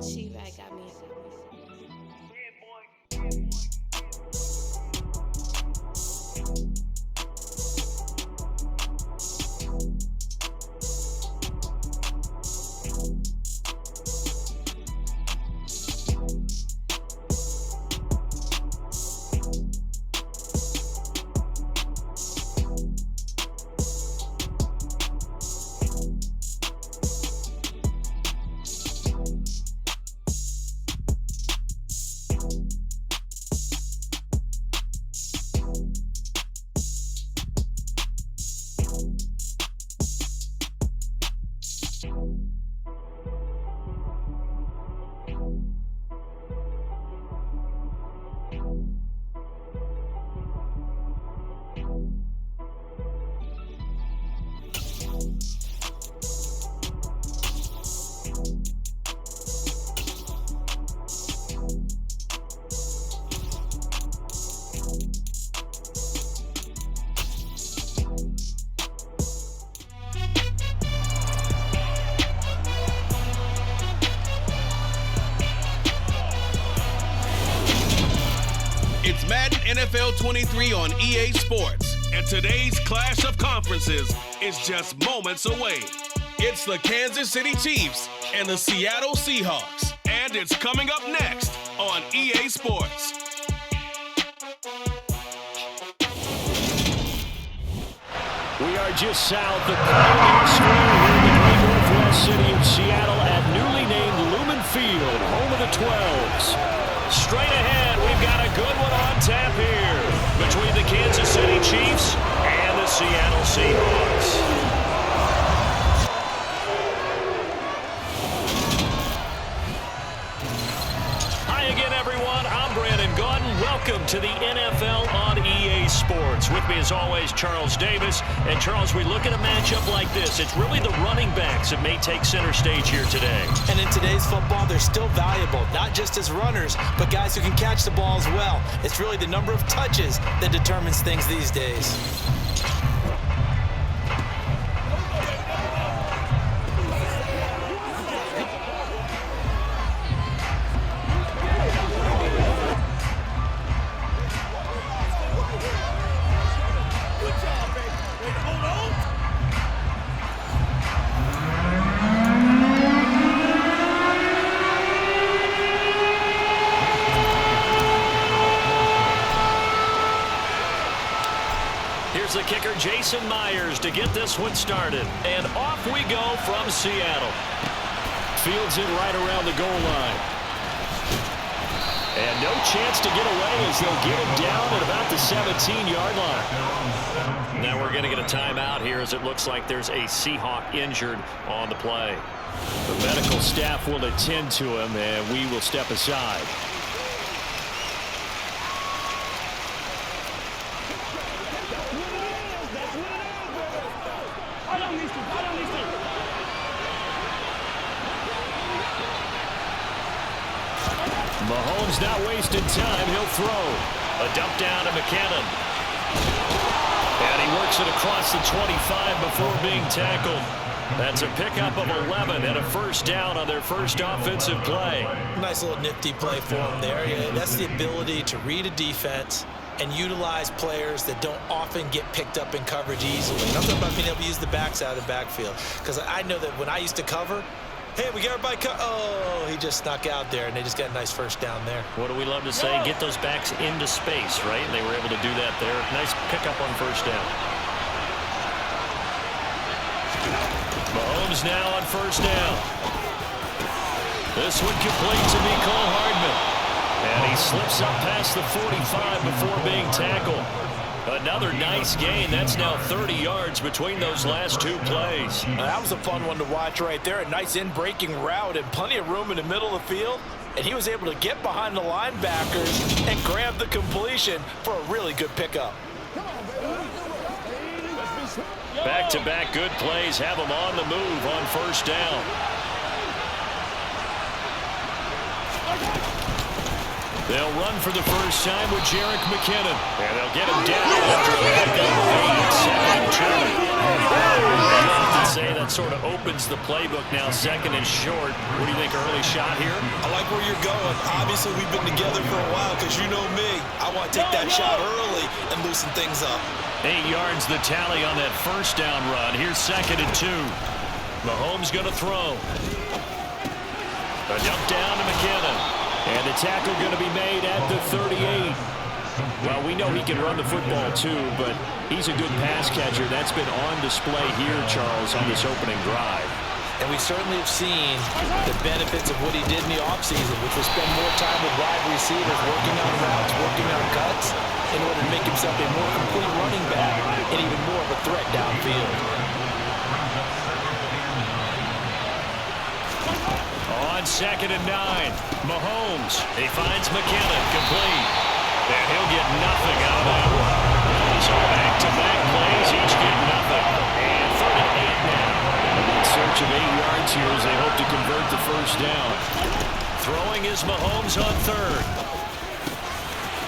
She-Bag got me. It's Madden NFL 23 on EA Sports, and today's clash of conferences is just moments away. It's the Kansas City Chiefs and the Seattle Seahawks, and it's coming up next on EA Sports. We are just south of Pioneer Square here in the great northwest city of Seattle at newly named Lumen Field, home of the 12s. Straight ahead, we've got a good one on tap here between the Kansas City Chiefs and the Seattle Seahawks. Hi again, everyone. I'm Brandon Gaudin. Welcome to the NFL on EA Sports. With me, as always, Charles Davis. And, Charles, we look at a matchup like this. It's really the running backs that may take center stage here today. And in today's football, they're still valuable, not just as runners, but guys who can catch the ball as well. It's really the number of touches that determines things these days. The kicker, Jason Myers, to get this one started. And off we go from Seattle. Fields it right around the goal line. And no chance to get away as they'll get him down at about the 17-yard line. Now we're going to get a timeout here as it looks like there's a Seahawk injured on the play. The medical staff will attend to him, and we will step aside. Mahomes not wasting time. He'll throw. A dump down to McKinnon. And he works it across the 25 before being tackled. That's a pickup of 11 and a first down on their first offensive play. Nice little nifty play for him there. Yeah, that's the ability to read a defense and utilize players that don't often get picked up in coverage easily. And I'm talking about being able to use the backs out of the backfield. Because I know that when I used to cover, hey, we got everybody oh, he just snuck out there, and they just got a nice first down there. What do we love to say? Get those backs into space, right? And they were able to do that there. Nice pickup on first down. Mahomes now on first down. This one complete to Mecole Hardman. And he slips up past the 45 before being tackled. Another nice gain. That's now 30 yards between those last two plays. That was a fun one to watch right there. A nice in-breaking route and plenty of room in the middle of the field. And he was able to get behind the linebackers and grab the completion for a really good pickup. Back-to-back good plays have him on the move on first down. They'll run for the first time with Jerick McKinnon. And they'll get him down after a pickup of 8, 7-2. You often say that sort of opens the playbook now, second and short. What do you think, early shot here? I like where you're going. Obviously, we've been together for a while because you know me. I want to take that shot early and loosen things up. 8 yards the tally on that first down run. Here's second and 2. Mahomes going to throw. A dump down to McKinnon. And the tackle going to be made at the 38. Well, we know he can run the football too, but he's a good pass catcher. That's been on display here, Charles, on this opening drive. And we certainly have seen the benefits of what he did in the offseason, which was spend more time with wide receivers, working on routes, working on cuts, in order to make himself a more complete running back and even more of a threat downfield. On second and 9, Mahomes. He finds McKinnon, complete. And he'll get nothing out of that one. So back-to-back plays, each get nothing. And 3rd and 8 now. In search of 8 yards here as they hope to convert the first down. Throwing is Mahomes on 3rd.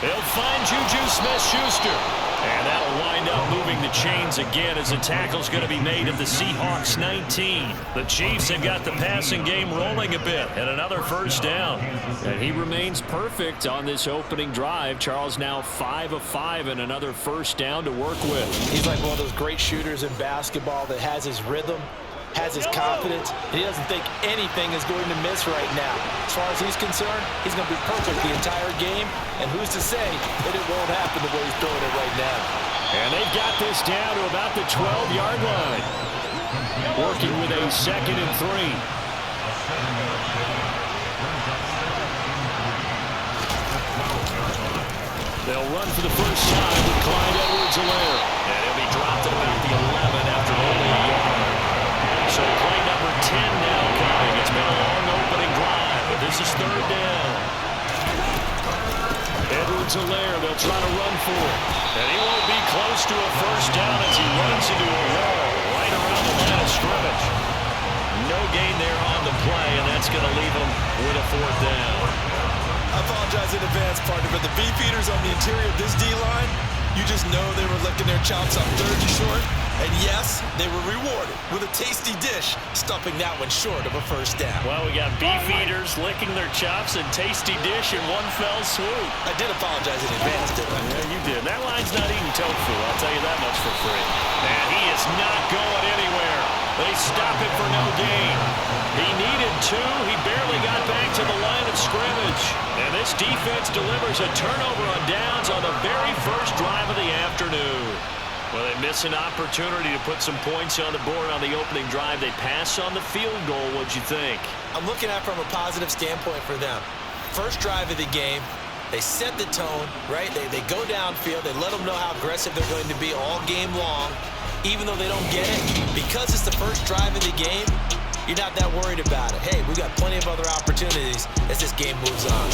He'll find Juju Smith-Schuster. And that'll wind up moving the chains again as the tackle's going to be made at the Seahawks 19. The Chiefs have got the passing game rolling a bit and another first down. And he remains perfect on this opening drive. Charles now 5 of 5 and another first down to work with. He's like one of those great shooters in basketball that has his rhythm, has his confidence, and he doesn't think anything is going to miss right now. As far as he's concerned, he's going to be perfect the entire game, and who's to say that it won't happen the way he's throwing it right now. And they've got this down to about the 12-yard line. Working with a 2nd and 3. They'll run for the first time with Clyde Edwards-Helaire. And he'll be dropped at about the 11 after only a yard. So play number 10 now coming. It's been a long opening drive, but this is 3rd down. Edwards-Helaire, they'll try to run for it. And he won't be close to a first down as he runs into a wall right around the line of scrimmage. No gain there on the play, and that's going to leave him with a 4th down. I apologize in advance, partner, but the beefeaters on the interior of this D-line, you just know they were licking their chops on 3rd and short. And yes, they were rewarded with a tasty dish, stuffing that one short of a first down. Well, we got beef eaters licking their chops and tasty dish in one fell swoop. I did apologize in advance, didn't I? Yeah, you did. That line's not eating tofu, I'll tell you that much for free. And he is not going anywhere. They stop him for no gain. He needed 2. He barely got back to the line of scrimmage. And this defense delivers a turnover on downs on the very first drive of the afternoon. Well, they miss an opportunity to put some points on the board on the opening drive. They pass on the field goal. What'd you think? I'm looking at it from a positive standpoint for them. First drive of the game, they set the tone, right? They go downfield. They let them know how aggressive they're going to be all game long, even though they don't get it. Because it's the first drive of the game, you're not that worried about it. Hey, we got plenty of other opportunities as this game moves on.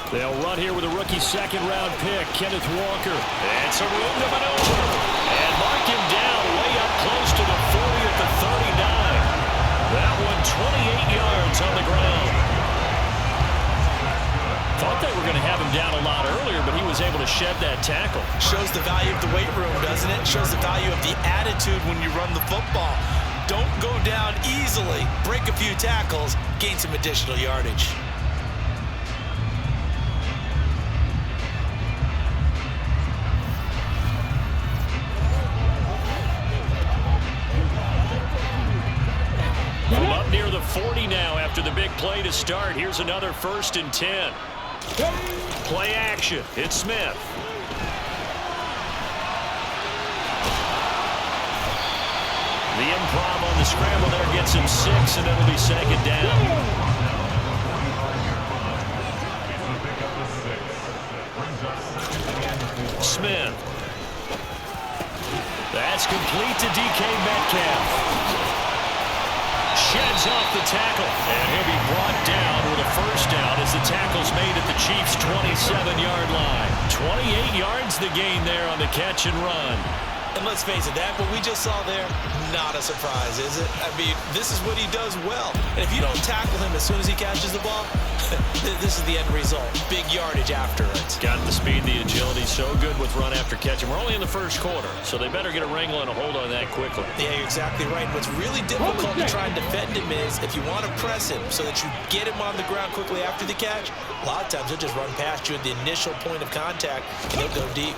They'll run here with a rookie second-round pick, Kenneth Walker. And some room to maneuver. And mark him down way up close to the 40 at the 39. That one 28 yards on the ground. Thought they were going to have him down a lot earlier, but he was able to shed that tackle. Shows the value of the weight room, doesn't it? Shows the value of the attitude when you run the football. Don't go down easily. Break a few tackles, gain some additional yardage. From up near the 40 now after the big play to start. Here's another 1st and 10. Play action. It's Smith. The improv on the scramble there gets him 6, and it'll be 2nd down. Smith. That's complete to DK Metcalf. sheds off the tackle. And he'll be brought down with a first down as the tackle's made at the Chiefs' 27-yard line. 28 yards the gain there on the catch and run. And let's face it, that what we just saw there, not a surprise, is it? I mean, this is what he does well. And if you don't tackle him as soon as he catches the ball, this is the end result. Big yardage after it. Got the speed, the agility, so good with run after catch. And we're only in the first quarter, so they better get a wrangle and a hold on that quickly. Yeah, you're exactly right. What's really difficult to try and defend him is if you want to press him so that you get him on the ground quickly after the catch, a lot of times he'll just run past you at the initial point of contact, and he'll go deep.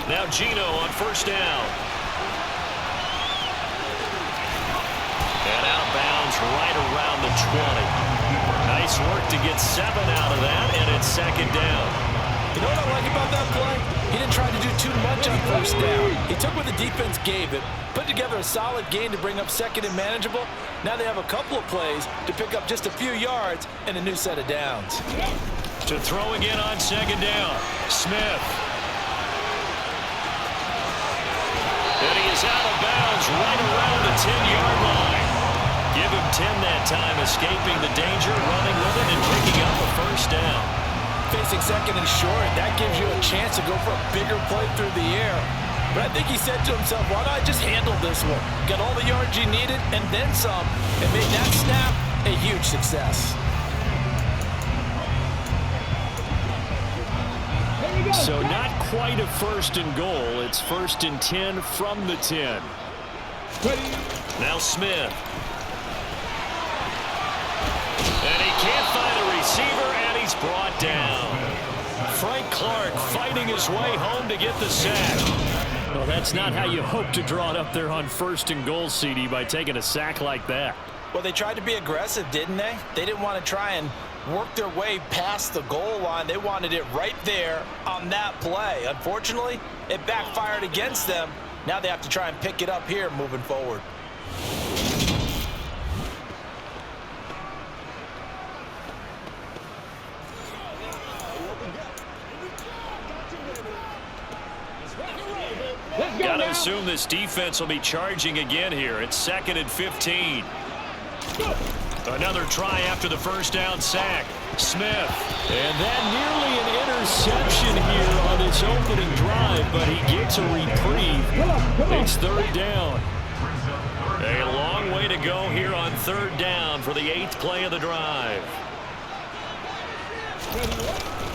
Now Geno on first down. And out of bounds right around the 20. Nice work to get 7 out of that, and it's second down. You know what I like about that play? He didn't try to do too much on first down. He took what the defense gave him, put together a solid game to bring up second and manageable. Now they have a couple of plays to pick up just a few yards and a new set of downs. To throw again on second down, Smith. And he is out of bounds right around the 10-yard line. Give him 10 that time, escaping the danger, running with it, and picking up a first down. Facing second and short, that gives you a chance to go for a bigger play through the air. But I think he said to himself, why don't I just handle this one? Got all the yards you needed and then some, and made that snap a huge success. So not quite a first and goal. It's first and 10 from the 10. Now Smith. And he can't find a receiver, and he's brought down. Frank Clark fighting his way home to get the sack. Well, that's not how you hope to draw it up there on first and goal, CD, by taking a sack like that. Well, they tried to be aggressive, didn't they? They didn't want to try and work their way past the goal line. They wanted it right there on that play. Unfortunately, it backfired against them. Now they have to try and pick it up here moving forward. Got to assume this defense will be charging again here. It's second and 15. Another try after the first down sack. Smith. And that nearly an interception here on this opening drive, but he gets a reprieve. It's third down. A long way to go here on third down for the 8th play of the drive.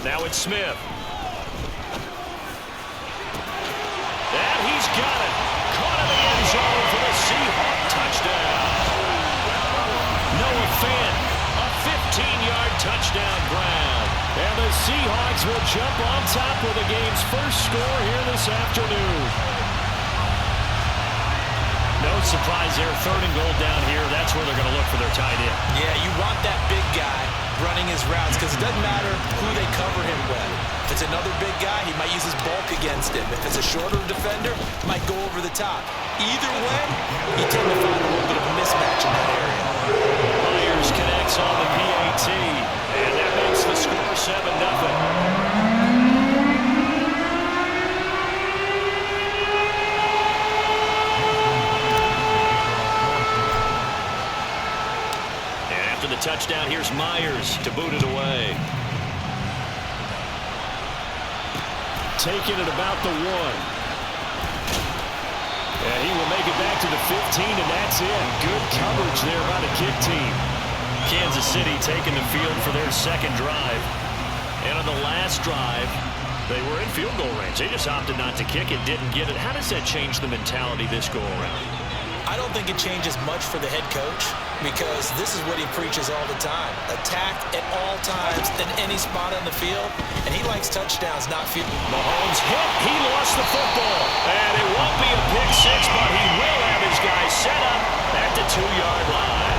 Now it's Smith. And he's got it. Caught in the end zone for the Seahawks touchdown. Noah Fant, a 15-yard touchdown grab. And the Seahawks will jump on top with the game's first score here this afternoon. No surprise there. Third and goal down here. That's where they're going to look for their tight end. Yeah, you want that big guy running his routes because it doesn't matter who they cover him with. If it's another big guy, he might use his bulk against him. If it's a shorter defender, he might go over the top. Either way, you tend to find a little bit of a mismatch in that area. Myers connects on the PAT, and that makes the score 7-0. The touchdown, here's Myers to boot it away. Taking it about the 1. And he will make it back to the 15, and that's it. Good coverage there by the kick team. Kansas City taking the field for their second drive. And on the last drive, they were in field goal range. They just opted not to kick it, didn't get it. How does that change the mentality this go around? I don't think it changes much for the head coach because this is what he preaches all the time. Attack at all times in any spot on the field, and he likes touchdowns, not field. Mahomes hit. He lost the football. And it won't be a pick six, but he will have his guys set up at the 2-yard line.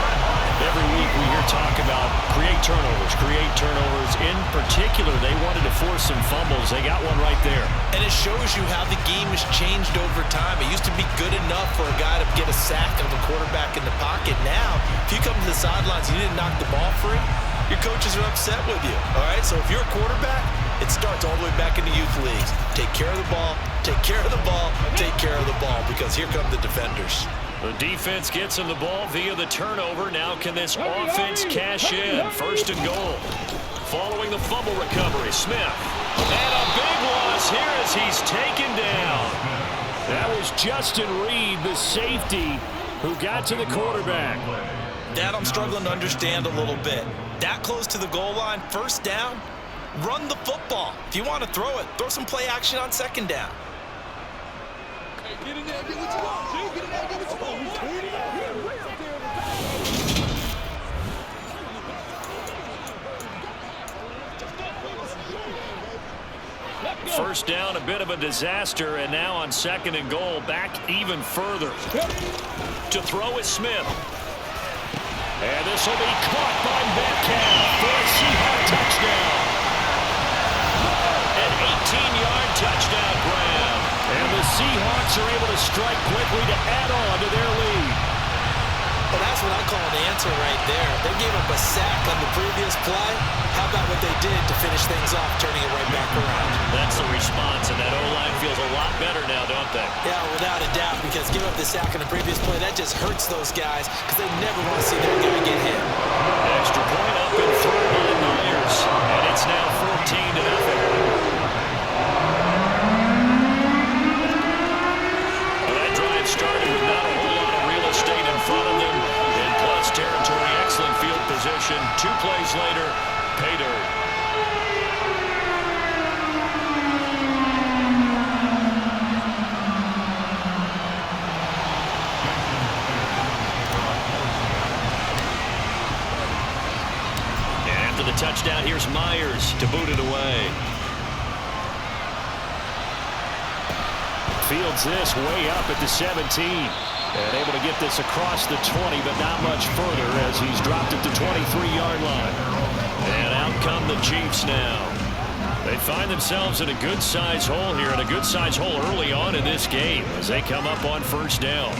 Every week we hear talk about create turnovers. In particular, they wanted to force some fumbles. They got one right there. And it shows you how the game has changed over time. It used to be good enough for a guy to get a sack of a quarterback in the pocket. Now, if you come to the sidelines and you didn't knock the ball free, your coaches are upset with you. All right, so if you're a quarterback, it starts all the way back in the youth leagues. Take care of the ball, take care of the ball, take care of the ball, because here come the defenders. The defense gets him the ball via the turnover. Now can this offense cash in? First and goal. Following the fumble recovery, Smith. And a big loss here as he's taken down. That was Justin Reed, the safety, who got to the quarterback. That I'm struggling to understand a little bit. That close to the goal line, first down, run the football. If you want to throw it, throw some play action on second down. Get in there, get what you want. Get in there, get what you want. First down, a bit of a disaster, and now on second and goal, back even further. To throw is Smith. And this will be caught by Metcalf for a Seahawks touchdown. An 18-yard touchdown grab. And the Seahawks are able to strike quickly to add on to their lead. Well, that's what I call an answer right there. They gave up a sack on the previous play. How about what they did to finish things off, turning it right back around? That's the response, and that O-line feels a lot better now, don't they? Yeah, without a doubt, because giving up the sack on the previous play, that just hurts those guys because they never want to see their guy get hit. Extra point up and through by Myers, and it's now 14-0. Started with not a whole lot of real estate in front of them. In plus territory, excellent field position. 2 plays later, pay dirt. And after the touchdown, here's Myers to boot it away. Fields this way up at the 17. And able to get this across the 20, but not much further as he's dropped at the 23-yard line. And out come the Chiefs now. They find themselves in a good-sized hole here, and a good-sized hole early on in this game as they come up on first down.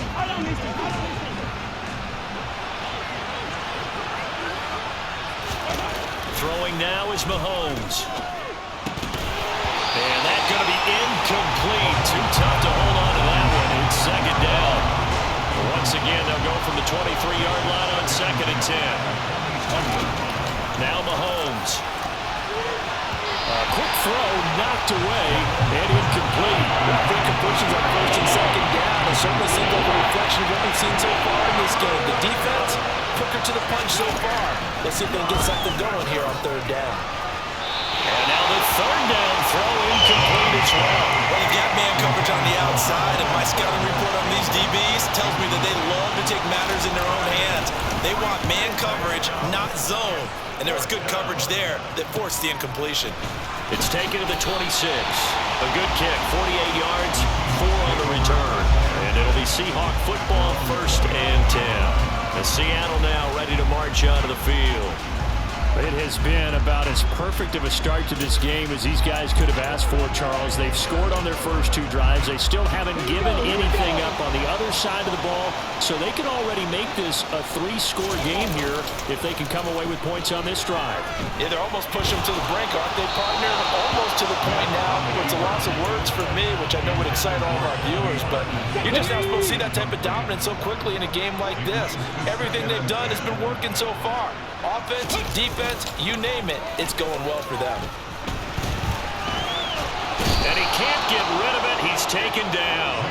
Throwing now is Mahomes. And that's going to be incomplete. Too tough to hold on to that one. It's second down. Once again, they'll go from the 23-yard line on second and 10. Now Mahomes. A quick throw knocked away and incomplete. Three completions on first and second down. It certainly seems like a reflection of what we've seen so far in this game. The defense, quicker to the punch so far. Let's see if they can get something going here on third down. And now the third down throw incomplete as well. Well, you've got man coverage on the outside, and my scouting report on these DBs tells me that they love to take matters in their own hands. They want man coverage, not zone. And there was good coverage there that forced the incompletion. It's taken to the 26. A good kick, 48 yards, 4 on the return. And it'll be Seahawk football, first and 10. As Seattle now ready to march onto the field. It has been about as perfect of a start to this game as these guys could have asked for, Charles. They've scored on their first 2 drives. They still haven't given anything up on the other side of the ball, so they can already make this a 3-score game here if they can come away with points on this drive. Yeah, they're almost pushing them to the brink, aren't they, partner? Almost to the point now where it's a loss of words for me, which I know would excite all of our viewers, but you're just not supposed to see that type of dominance so quickly in a game like this. Everything they've done has been working so far. Offense, defense, you name it, it's going well for them. And he can't get rid of it. He's taken down.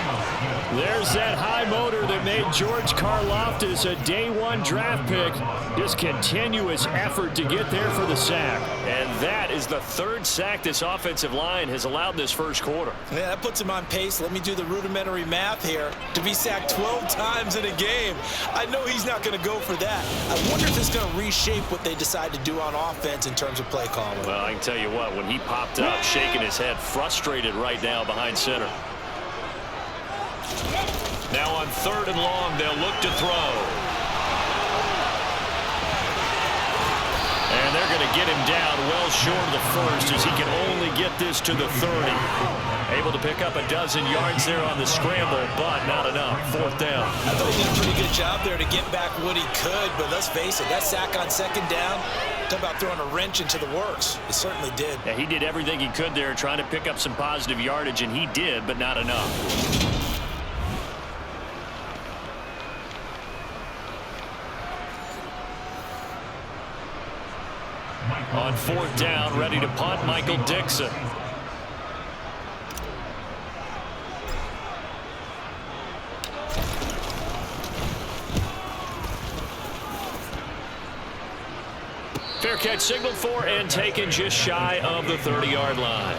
There's that high motor that made George Karlaftis a day-1 draft pick. Just continuous effort to get there for the sack. And that is the 3rd sack this offensive line has allowed in this first quarter. Yeah, that puts him on pace. Let me do the rudimentary math here. To be sacked 12 times in a game, I know he's not going to go for that. I wonder if it's going to reshape what they decide to do on offense in terms of play calling. Well, I can tell you what, when he popped up, shaking his head, frustrated right now behind center. Now on 3rd and long, they'll look to throw. And they're going to get him down well short of the first as he can only get this to the 30. Able to pick up a dozen yards there on the scramble, but not enough. 4th down. I thought he did a pretty good job there to get back what he could, but let's face it, that sack on second down, talk about throwing a wrench into the works. It certainly did. Yeah, he did everything he could there trying to pick up some positive yardage, and he did, but not enough. On 4th down, ready to punt, Michael Dixon. Fair catch signaled for and taken just shy of the 30-yard line.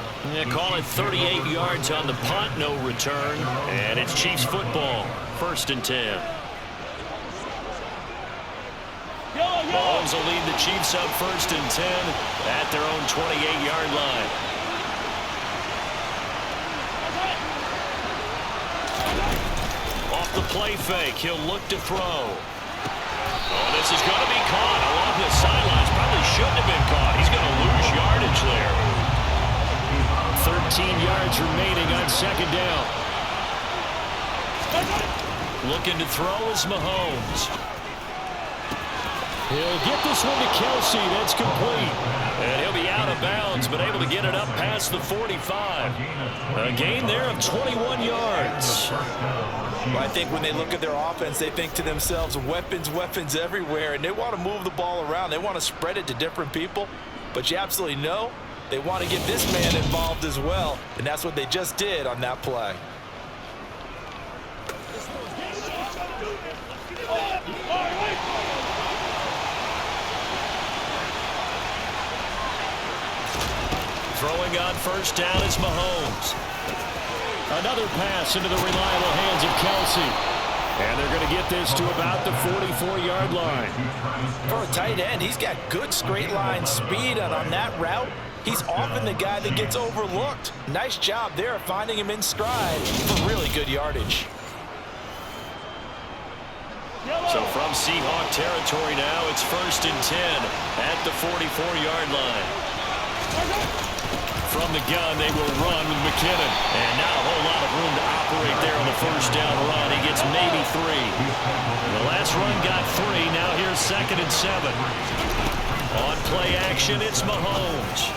Call it 38 yards on the punt, no return. And it's Chiefs football, 1st and 10. Mahomes will lead the Chiefs up 1st and 10 at their own 28-yard line. Off the play fake, he'll look to throw. Oh, this is going to be caught along the sidelines. Probably shouldn't have been caught. He's going to lose yardage there. 13 yards remaining on 2nd down. Looking to throw is Mahomes. He'll get this one to Kelsey. That's complete. And he'll be out of bounds, but able to get it up past the 45. A gain there of 21 yards. Well, I think when they look at their offense, they think to themselves, weapons, weapons everywhere, and they want to move the ball around. They want to spread it to different people, but you absolutely know they want to get this man involved as well, and that's what they just did on that play. Throwing on 1st down is Mahomes. Another pass into the reliable hands of Kelsey. And they're going to get this to about the 44-yard line. For a tight end, he's got good straight line speed, and on that route, he's often the guy that gets overlooked. Nice job there of finding him in stride for really good yardage. So from Seahawk territory now, it's 1st and 10 at the 44-yard line. From the gun, they will run with McKinnon. And not a whole lot of room to operate there on the 1st down run. He gets maybe 3. The last run got 3. Now here's 2nd and 7. On play action, it's Mahomes.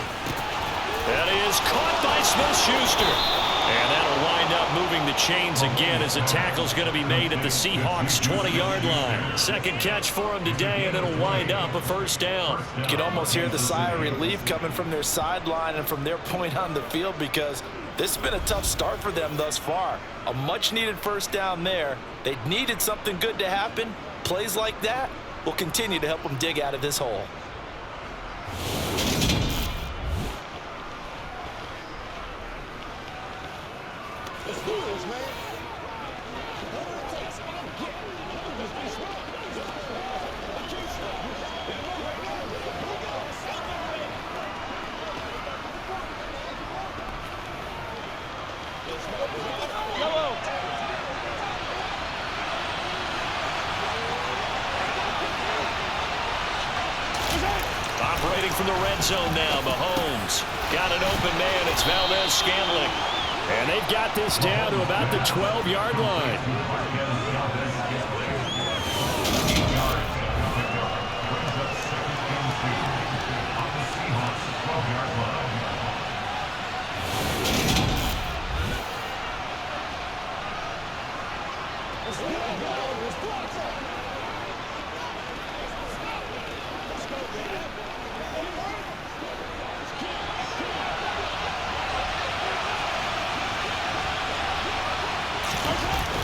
That is caught by Smith-Schuster. And that'll wind up moving the chains again as a tackle's going to be made at the Seahawks 20-yard line. 2nd catch for him today, and it'll wind up a 1st down. You can almost hear the sigh of relief coming from their sideline and from their point on the field, because this has been a tough start for them thus far. A much-needed 1st down there. They needed something good to happen. Plays like that will continue to help them dig out of this hole. Operating from the red zone now, Mahomes. Got an open man, it's Valdez-Scantling. And they've got this down to about the 12-yard line.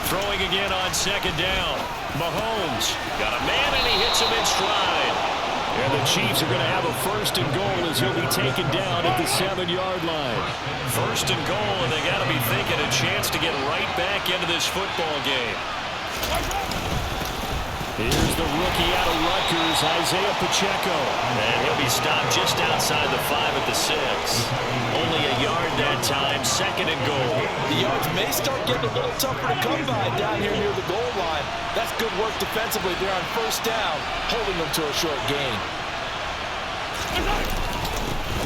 Throwing again on 2nd down. Mahomes got a man, and he hits him in stride. And the Chiefs are going to have a 1st and goal as he'll be taken down at the 7-yard line. 1st and goal, and they got to be thinking a chance to get right back into this football game. Here's the rookie out of Rutgers, Isaiah Pacheco. And he'll be stopped just outside the 5 at the 6. Only a yard that time, 2nd and goal. The yards may start getting a little tougher to come by down here near the goal line. That's good work defensively there on 1st down, holding them to a short gain.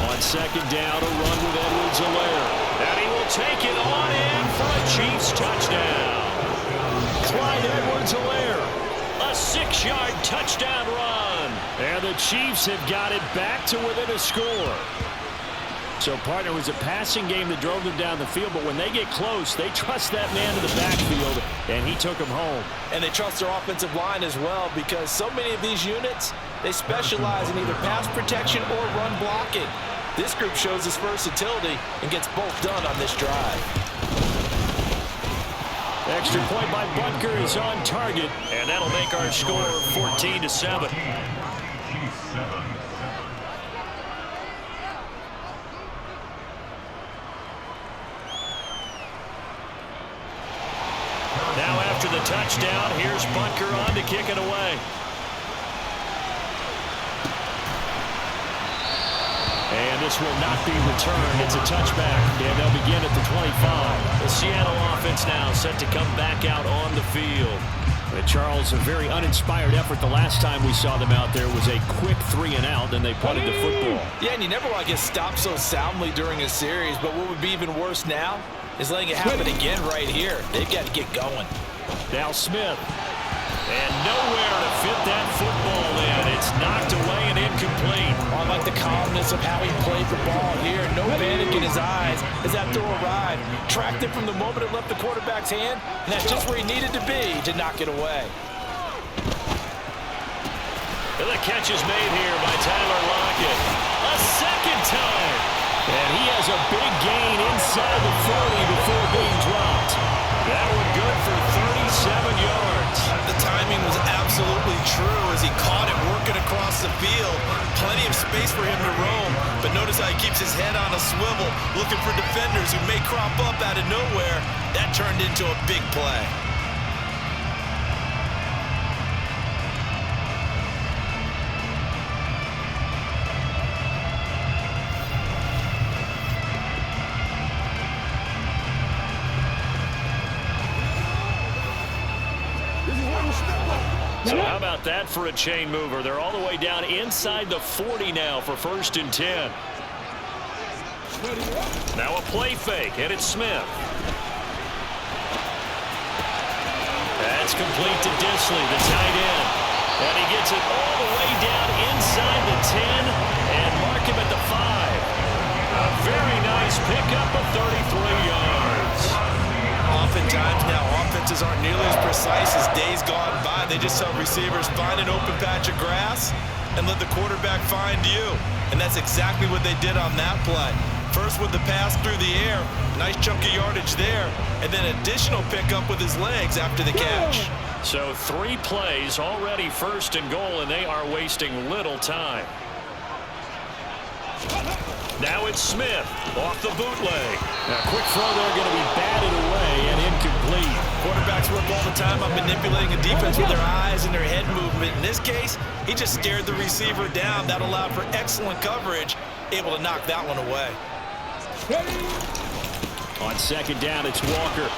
On 2nd down, a run with Edwards-Helaire. And he will take it on in for a Chiefs touchdown. Clyde Edwards-Helaire. A 6-yard touchdown run. And the Chiefs have got it back to within a score. So, partner, it was a passing game that drove them down the field, but when they get close, they trust that man in the backfield, and he took them home. And they trust their offensive line as well, because so many of these units, They specialize in either pass protection or run blocking. This group shows its versatility and gets both done on this drive. Extra point by Butker is on target, and that'll make our score 14-7. Now after the touchdown, here's Butker on to kick it away. And this will not be returned. It's a touchback, and they'll begin at the 25. The Seattle offense now set to come back out on the field. But Charles, a very uninspired effort the last time we saw them out there was a quick 3-and-out, and they punted the football. Yeah, and you never want to get stopped so soundly during a series, but what would be even worse now is letting it happen again right here. They've got to get going. Now Smith. And nowhere to fit that football in. It's knocked away and incomplete. I like the calmness of how he played the ball here. No panic in his eyes as that throw arrived. Tracked it from the moment it left the quarterback's hand, and that's just where he needed to be to knock it away. And the catch is made here by Tyler Lockett. A second time. And he has a big gain inside the 40 before being dropped. That one good for 37 yards. The timing was absolutely true as he caught it working across the field. Plenty of space for him to roam, but notice how he keeps his head on a swivel, looking for defenders who may crop up out of nowhere. That turned into a big play. So how about that for a chain mover? They're all the way down inside the 40 now for 1st and 10. Now a play fake, and it's Smith. That's complete to Disley, the tight end. And he gets it all the way down inside the 10 and mark him at the 5. A very nice pickup of 33 yards. Oftentimes now offenses aren't nearly as precise as days gone by. They just tell receivers, find an open patch of grass and let the quarterback find you. And that's exactly what they did on that play. First with the pass through the air, nice chunk of yardage there, and then additional pickup with his legs after the catch. So 3 plays already 1st and goal, and they are wasting little time. Now it's Smith off the bootleg. Now quick throw there, going to be batted away and incomplete. Quarterbacks work all the time on manipulating a defense with their eyes and their head movement. In this case, he just stared the receiver down. That allowed for excellent coverage, able to knock that one away. On 2nd down, it's Walker.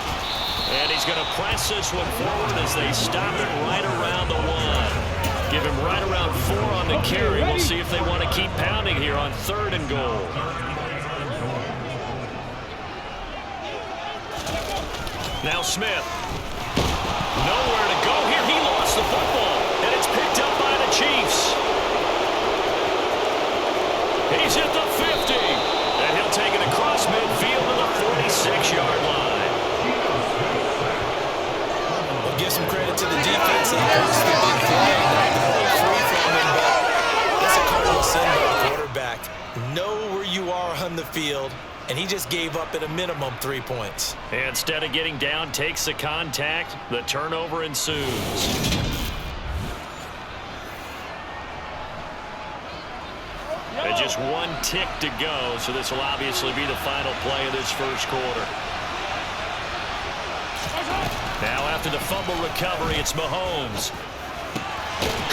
And he's going to press this one forward as they stop it right around the 1. Give him right around 4 on the carry. We'll see if they want to keep pounding here on 3rd and goal. Now Smith. Nowhere to go here. He lost the football, and it's picked up by the Chiefs. He's at the 50, and he'll take it across midfield to the 46-yard line. We'll give some credit to the defense. He forced the big play, knocked the ball free from him, but that's a cardinal sin by the quarterback. Know where you are on the field, and he just gave up at a minimum 3 points. And instead of getting down, takes the contact. The turnover ensues. And just 1 tick to go, so this will obviously be the final play of this 1st quarter. Now after the fumble recovery, it's Mahomes.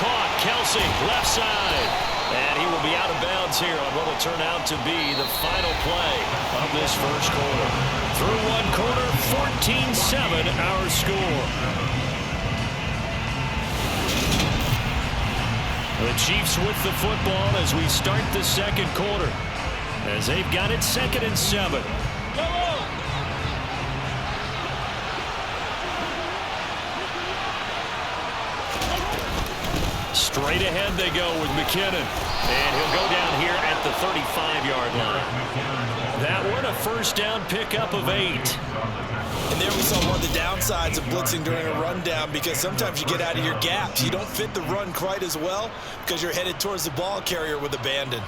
Caught, Kelsey, left side. And he will be out of bounds here on what will turn out to be the final play of this 1st quarter. Through 1 quarter, 14-7 our score. The Chiefs with the football as we start the 2nd quarter. As they've got it 2nd and 7. Straight ahead they go with McKinnon. And he'll go down here at the 35-yard line. That one a first down pickup of 8. And there we saw one of the downsides of blitzing during a rundown, because sometimes you get out of your gaps. You don't fit the run quite as well because you're headed towards the ball carrier with abandon.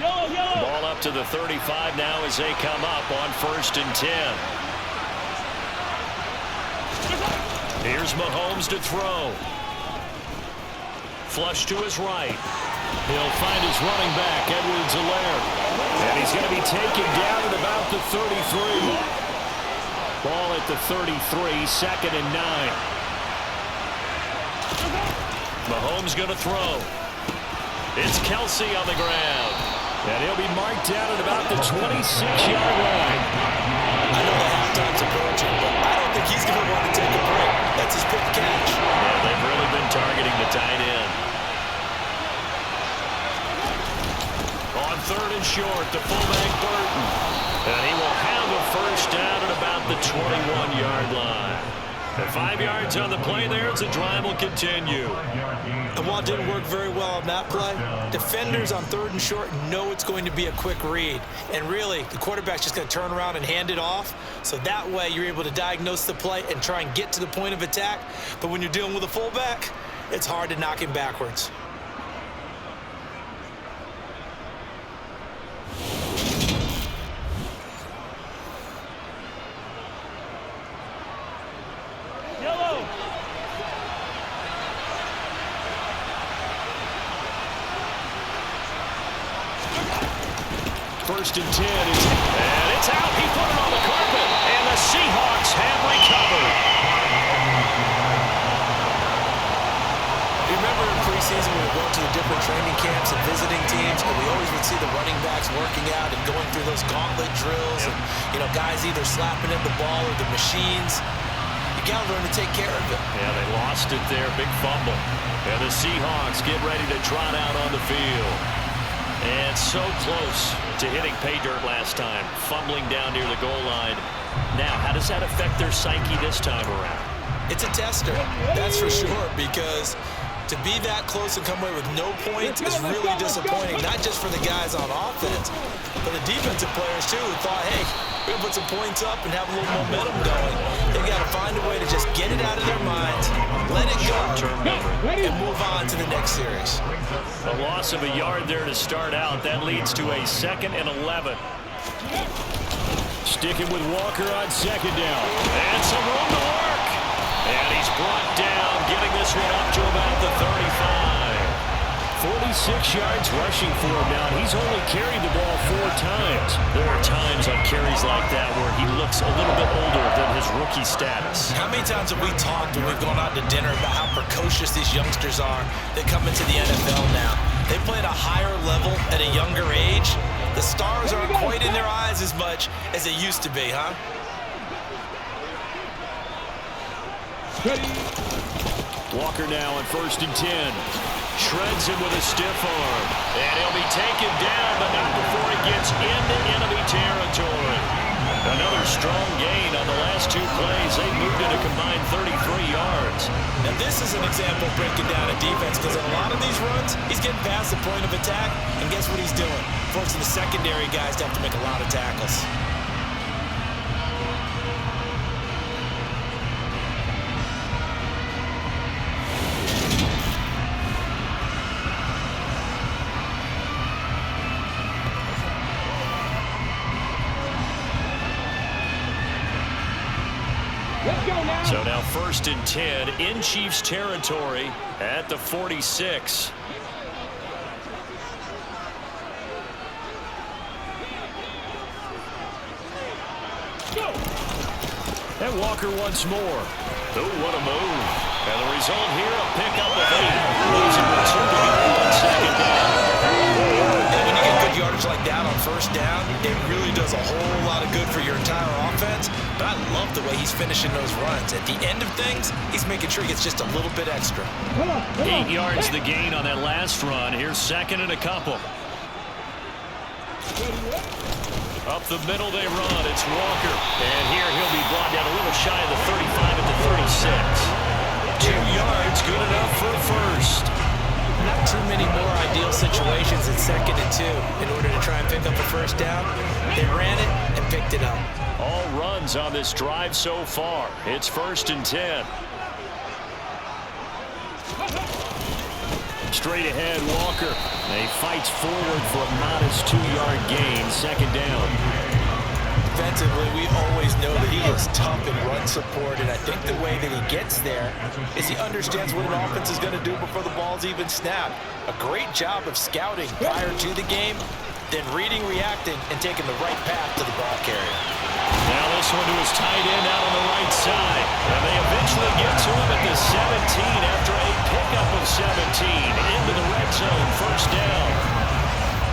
Ball up to the 35 now as they come up on 1st and 10. Here's Mahomes to throw. Flush to his right. He'll find his running back, Edwards-Helaire. And he's going to be taken down at about the 33. Ball at the 33, 2nd and 9. Mahomes going to throw. It's Kelsey on the ground. And he'll be marked down at about the 26-yard line. I know the halftime's approaching, but I don't think he's going to want to take a break. That's his 5th catch. Yeah, they've really been targeting the tight end. On 3rd and short, the fullback Burton. And he will have a first down at about the 21-yard line. And 5 yards on the play there as the drive will continue. And while it didn't work very well on that play, defenders on 3rd and short know it's going to be a quick read. And really, the quarterback's just going to turn around and hand it off. So that way, you're able to diagnose the play and try and get to the point of attack. But when you're dealing with a fullback, it's hard to knock him backwards. First and 10, and it's out. He put it on the carpet, and the Seahawks have recovered. You remember in preseason when we went to the different training camps and visiting teams, and we always would see the running backs working out and going through those gauntlet drills, and guys either slapping at the ball or the machines. You got to learn to take care of it. Yeah, they lost it there, big fumble. And the Seahawks get ready to trot out on the field. And so close to hitting pay dirt last time, fumbling down near the goal line. Now, how does that affect their psyche this time around? It's a tester, that's for sure, because to be that close and come away with no points is really disappointing, not just for the guys on offense, but the defensive players, too, who thought, hey, we're going to put some points up and have a little momentum going. They've got to find a way to just get it out of their minds, let it go, and move on to the next series. A loss of a yard there to start out. That leads to a 2nd and 11. Sticking with Walker on 2nd down. And some room to work. And he's brought down, getting this one up to about the 35. 46 yards rushing for him now. He's only carried the ball 4 times. There are times on carries like that where he looks a little bit older than his rookie status. How many times have we talked when we've gone out to dinner about how precocious these youngsters are that come into the NFL now? They play at a higher level at a younger age. The stars aren't quite in their eyes as much as they used to be, huh? Walker now on 1st and 10. Shreds him with a stiff arm. And he'll be taken down, but not before he gets into enemy territory. Another strong gain on the last 2 plays. They moved it a combined 33 yards. And this is an example of breaking down a defense, because in a lot of these runs, he's getting past the point of attack, and guess what he's doing? Forcing the secondary guys to have to make a lot of tackles. So now 1st and 10 in Chiefs territory at the 46. And Walker once more. Oh, what a move. And the result here, a pickup of 8. Losing the 2 to get 1 second down. And when you get good yardage like that on 1st down, it really does a whole lot of good for your entire offense. But I love the way he's finishing those runs. At the end of things, he's making sure he gets just a little bit extra. 8 yards the gain on that last run. Here's 2nd and a couple. Up the middle they run. It's Walker. And here he'll be brought down a little shy of the 35 at the 36. 2 yards, good enough for a first. Not too many more ideal situations in 2nd and 2 in order to try and pick up a first down. They ran it and picked it up. All runs on this drive so far. It's 1st and 10. Straight ahead, Walker. He fights forward for a modest 2-yard gain. 2nd down. Defensively, we always know that he is tough in run support, and I think the way that he gets there is he understands what an offense is going to do before the ball's even snapped. A great job of scouting prior to the game, then reading, reacting, and taking the right path to the ball carrier. Now this one to his tight end out on the right side. And they eventually get to him at the 17 after a pickup of 17 into the red zone. 1st down.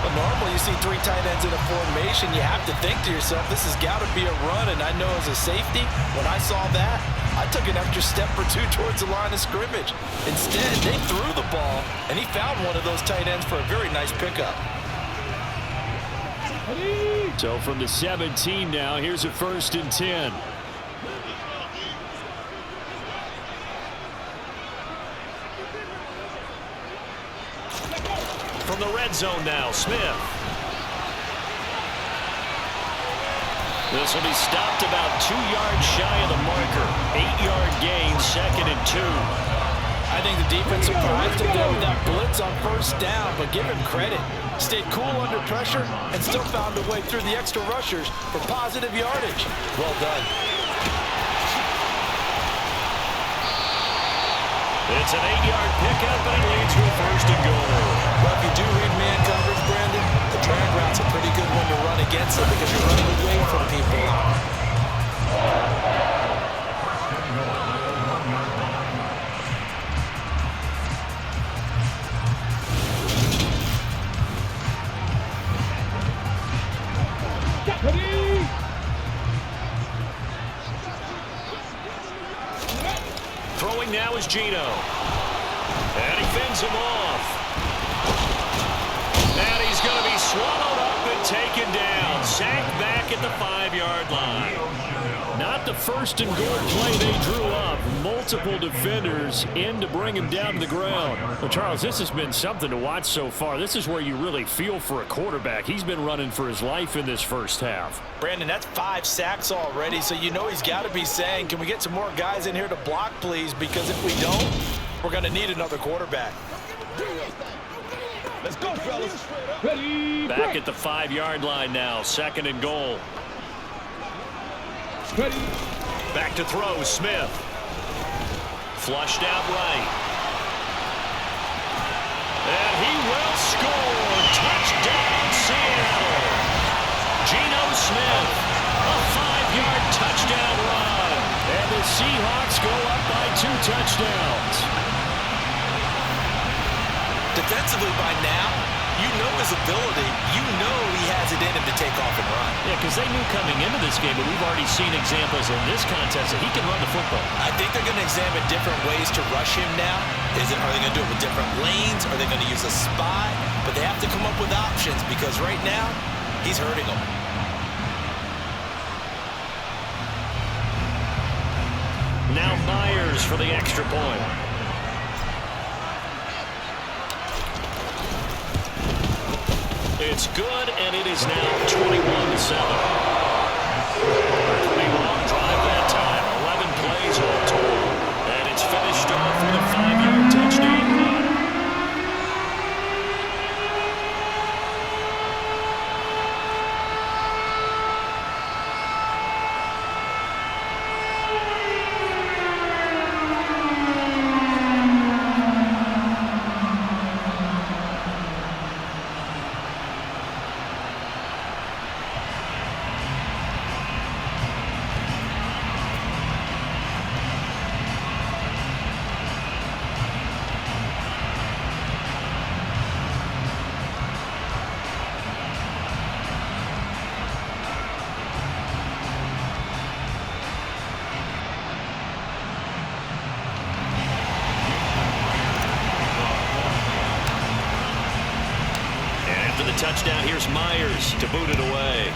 Well, normally you see 3 tight ends in a formation. You have to think to yourself, this has got to be a run. And I know as a safety, when I saw that, I took an extra step or 2 towards the line of scrimmage. Instead, they threw the ball, and he found one of those tight ends for a very nice pickup. So from the 17 now, here's a 1st and 10. From the red zone now, Smith. This will be stopped about 2 yards shy of the marker. 8-yard gain, 2nd and 2. I think the defense surprised him there with that blitz on 1st down, but give him credit. Stayed cool under pressure and still found a way through the extra rushers for positive yardage. Well done. It's an 8-yard pickup, and it leads to a 1st and goal. Well, if you do read man coverage, Brandon, the drag route's a pretty good one to run against them because you're running away from people. Throwing now is Geno. And he fends him off. And he's going to be swallowed up and taken down. Sacked back at the 5-yard line. Not the 1st and goal play they drew up. Multiple defenders in to bring him down to the ground. Well, Charles, this has been something to watch so far. This is where you really feel for a quarterback. He's been running for his life in this 1st half. Brandon, that's 5 sacks already, so you know he's got to be saying, can we get some more guys in here to block, please? Because if we don't, we're going to need another quarterback. Let's go, fellas. Ready, back at the 5-yard line now. 2nd and goal. Ready. Back to throw, Smith. Flushed out right. And he will score. Touchdown, Seattle. Geno Smith, a 5-yard touchdown run. And the Seahawks go up by 2 touchdowns. Defensively by now, you know his ability. You know he has it in him to take off and run. Yeah, because they knew coming into this game, but we've already seen examples in this contest that he can run the football. I think they're going to examine different ways to rush him now. Are they going to do it with different lanes? Are they going to use a spy? But they have to come up with options because right now, he's hurting them. Now Myers for the extra point. It's good, and it is now 21-7. Pretty long drive that time. 11 plays all told. And it's finished off with a 5-yard touchdown run. Touchdown, here's Myers to boot it away.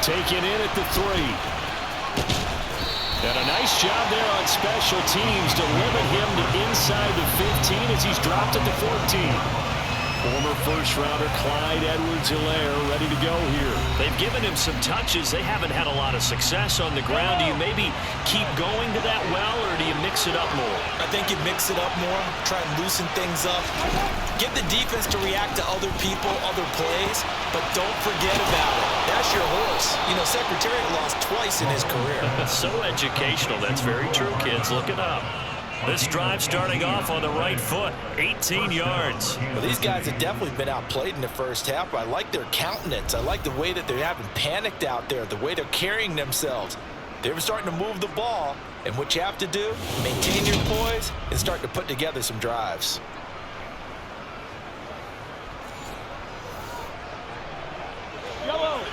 Taken in at the 3. And a nice job there on special teams to limit him to inside the 15 as he's dropped at the 14. Former first-rounder Clyde Edwards-Helaire ready to go here. They've given him some touches. They haven't had a lot of success on the ground. Do you maybe keep going to that well, or do you mix it up more? I think you mix it up more, try and loosen things up. Get the defense to react to other people, other plays, but don't forget about it. That's your horse. You know, Secretariat lost twice in his career. So educational. That's very true, kids. Look it up. This drive starting off on the right foot, 18 yards. Well, these guys have definitely been outplayed in the first half, but I like their countenance. I like the way that they haven't panicked out there, the way they're carrying themselves. They're starting to move the ball, and what you have to do, maintain your poise and start to put together some drives.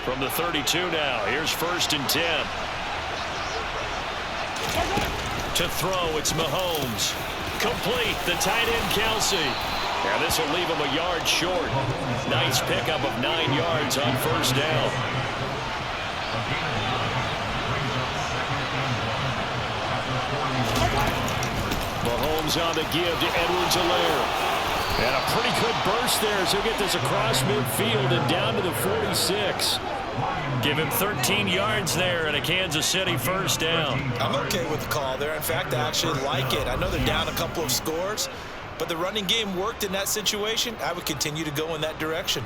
From the 32 now, here's 1st and 10. To throw, it's Mahomes. Complete, the tight end Kelsey. And this will leave him a yard short. Nice pickup of 9 yards on 1st down. Mahomes on the give to Edwards-Helaire. And a pretty good burst there as he'll get this across midfield and down to the 46. Give him 13 yards there and a Kansas City 1st down. I'm okay with the call there. In fact, I actually like it. I know they're down a couple of scores, but the running game worked in that situation. I would continue to go in that direction.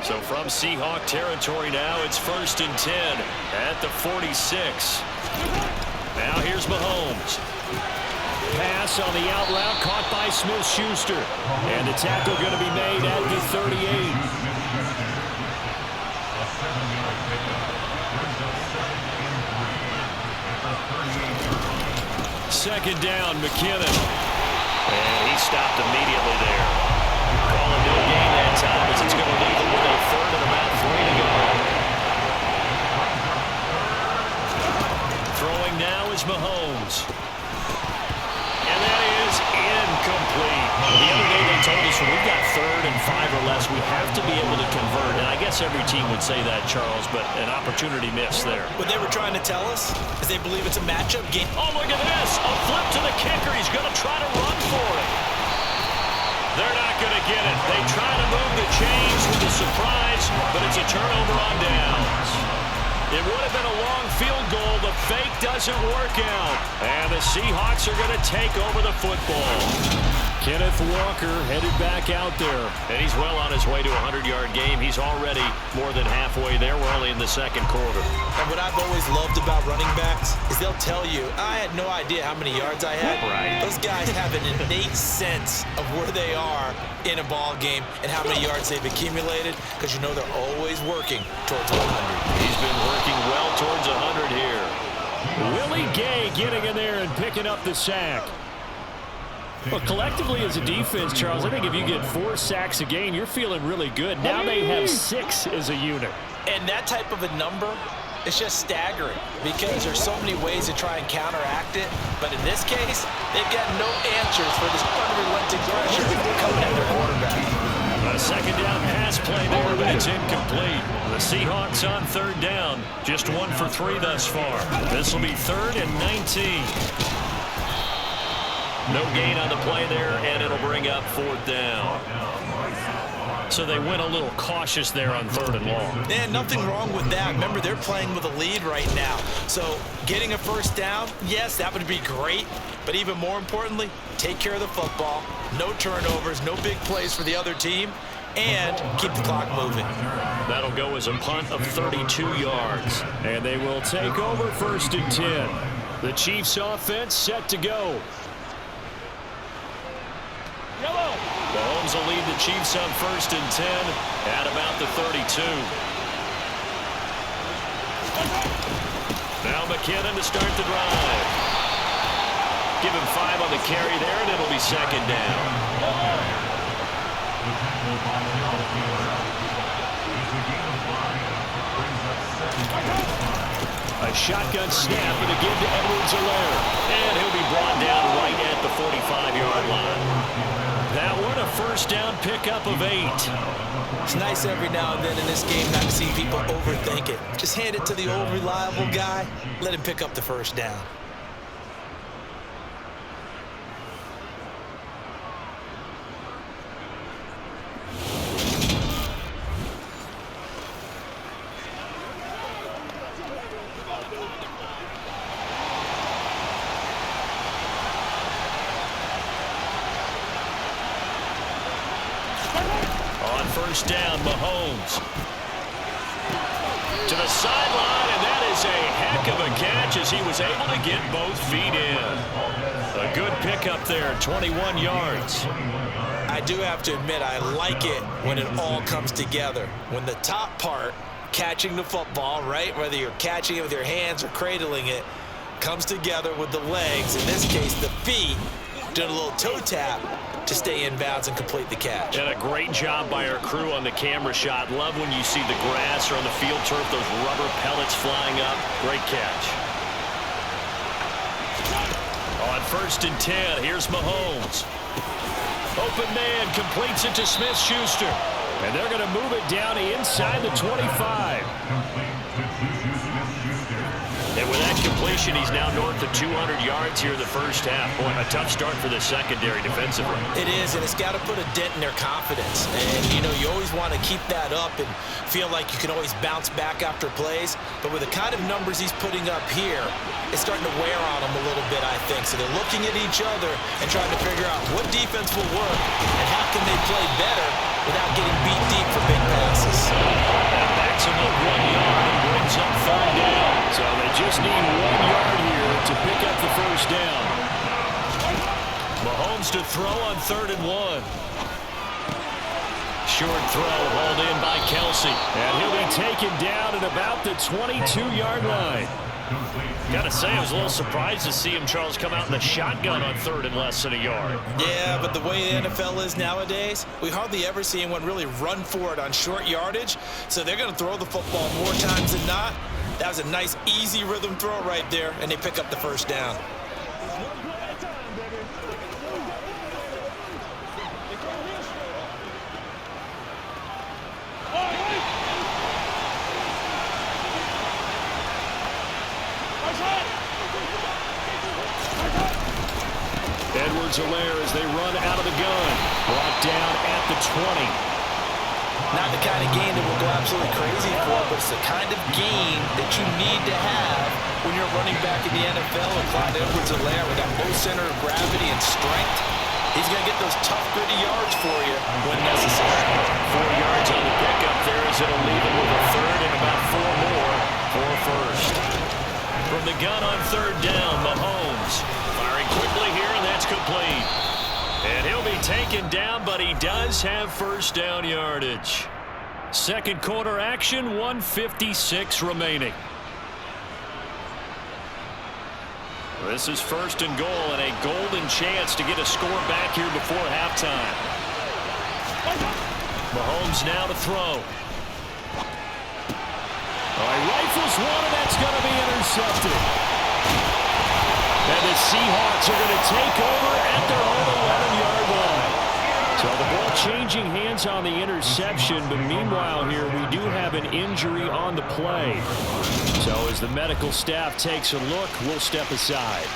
So from Seahawk territory now, it's 1st and 10 at the 46. Now here's Mahomes. Pass on the out route caught by Smith-Schuster. And the tackle going to be made at the 38. Second down, McKinnon. And he stopped immediately there. Calling no gain that time as it's going to leave him with a 3rd and about 3 to go. Throwing now is Mahomes. And that is incomplete. The other day they told us when we've got 3rd and 5 or less, we have to be able to convert. And I guess every team would say that, Charles, but an opportunity missed there. What they were trying to tell us is they believe it's a matchup game. Oh, look at this. A flip to the kicker. He's going to try to run for it. They're not going to get it. They try to move the chains with a surprise, but it's a turnover on downs. It would have been a long field goal. The fake doesn't work out. And the Seahawks are going to take over the football. Kenneth Walker headed back out there. And he's well on his way to a 100-yard game. He's already more than halfway there. We're only in the 2nd quarter. And what I've always loved about running backs is they'll tell you, I had no idea how many yards I had. Right. Those guys have an innate sense of where they are in a ball game and how many yards they've accumulated, because you know they're always working towards 100. He's been working well towards 100 here. Willie Gay getting in there and picking up the sack. Well, collectively as a defense, Charles, I think if you get 4 sacks a game, you're feeling really good. Now they have 6 as a unit. And that type of a number, it's just staggering because there's so many ways to try and counteract it. But in this case, they've got no answers for this unrelenting pressure coming at their quarterback. A 2nd down pass play there, but it's incomplete. The Seahawks on 3rd down, just 1 for 3 thus far. This will be 3rd and 19. No gain on the play there, and it'll bring up 4th down. So they went a little cautious there on 3rd and long. And nothing wrong with that. Remember, they're playing with a lead right now. So getting a 1st down, yes, that would be great. But even more importantly, take care of the football. No turnovers, no big plays for the other team, and keep the clock moving. That'll go as a punt of 32 yards. And they will take over 1st and 10. The Chiefs offense set to go. Mahomes will lead the Chiefs on 1st and 10 at about the 32. Now McKinnon to start the drive. Give him 5 on the carry there, and it'll be 2nd down. A shotgun snap and again to Edwards-Helaire. And he'll be brought down right at the 45-yard line. That one a first down pickup of 8. It's nice every now and then in this game not to see people overthink it. Just hand it to the old reliable guy. Let him pick up the first down. First down, Mahomes. To the sideline, and that is a heck of a catch as he was able to get both feet in. A good pickup there, 21 yards. I do have to admit, I like it when it all comes together. When the top part, catching the football, right, whether you're catching it with your hands or cradling it, comes together with the legs, in this case the feet, doing a little toe tap to stay in bounds and complete the catch. And a great job by our crew on the camera shot. Love when you see the grass or on the field turf, those rubber pellets flying up. Great catch. On 1st and 10, here's Mahomes. Open man, completes it to Smith-Schuster. And they're going to move it down inside the 25. And with that completion, he's now north of 200 yards here in the first half. Boy, a tough start for the secondary defensively. It is, and it's got to put a dent in their confidence. And, you know, you always want to keep that up and feel like you can always bounce back after plays. But with the kind of numbers he's putting up here, it's starting to wear on them a little bit, I think. So they're looking at each other and trying to figure out what defense will work and how can they play better without getting beat deep for big passes. That backs him up 1 yard and brings up 3rd down. So they just need 1 yard here to pick up the first down. Mahomes to throw on 3rd and 1. Short throw hauled in by Kelsey. And he'll be taken down at about the 22-yard line. Got to say, I was a little surprised to see him, Charles, come out in the shotgun on 3rd and less than a yard. Yeah, but the way the NFL is nowadays, we hardly ever see anyone really run for it on short yardage. So they're going to throw the football more times than not. That was a nice, easy rhythm throw right there, and they pick up the first down. Edwards-Helaire as they run out of the gun. Brought down at the 20. Not the kind of game that we'll go absolutely crazy for, but it's the kind of game that you need to have when you're running back in the NFL. And Clyde Edwards-Helaire with that low center of gravity and strength, he's going to get those tough, gritty yards for you when necessary. 4 yards on the pickup there as it'll leave it with a 3rd and about 4 more for a first. From the gun on 3rd down, Mahomes firing quickly here, and that's complete. And he'll be taken down, but he does have first down yardage. Second quarter action, 1:56 remaining. This is 1st and goal and a golden chance to get a score back here before halftime. Mahomes now to throw. He rifles one, and that's going to be intercepted. And the Seahawks are going to take over at their own 11-yard line. So the ball changing hands on the interception, but meanwhile here we do have an injury on the play. So as the medical staff takes a look, we'll step aside.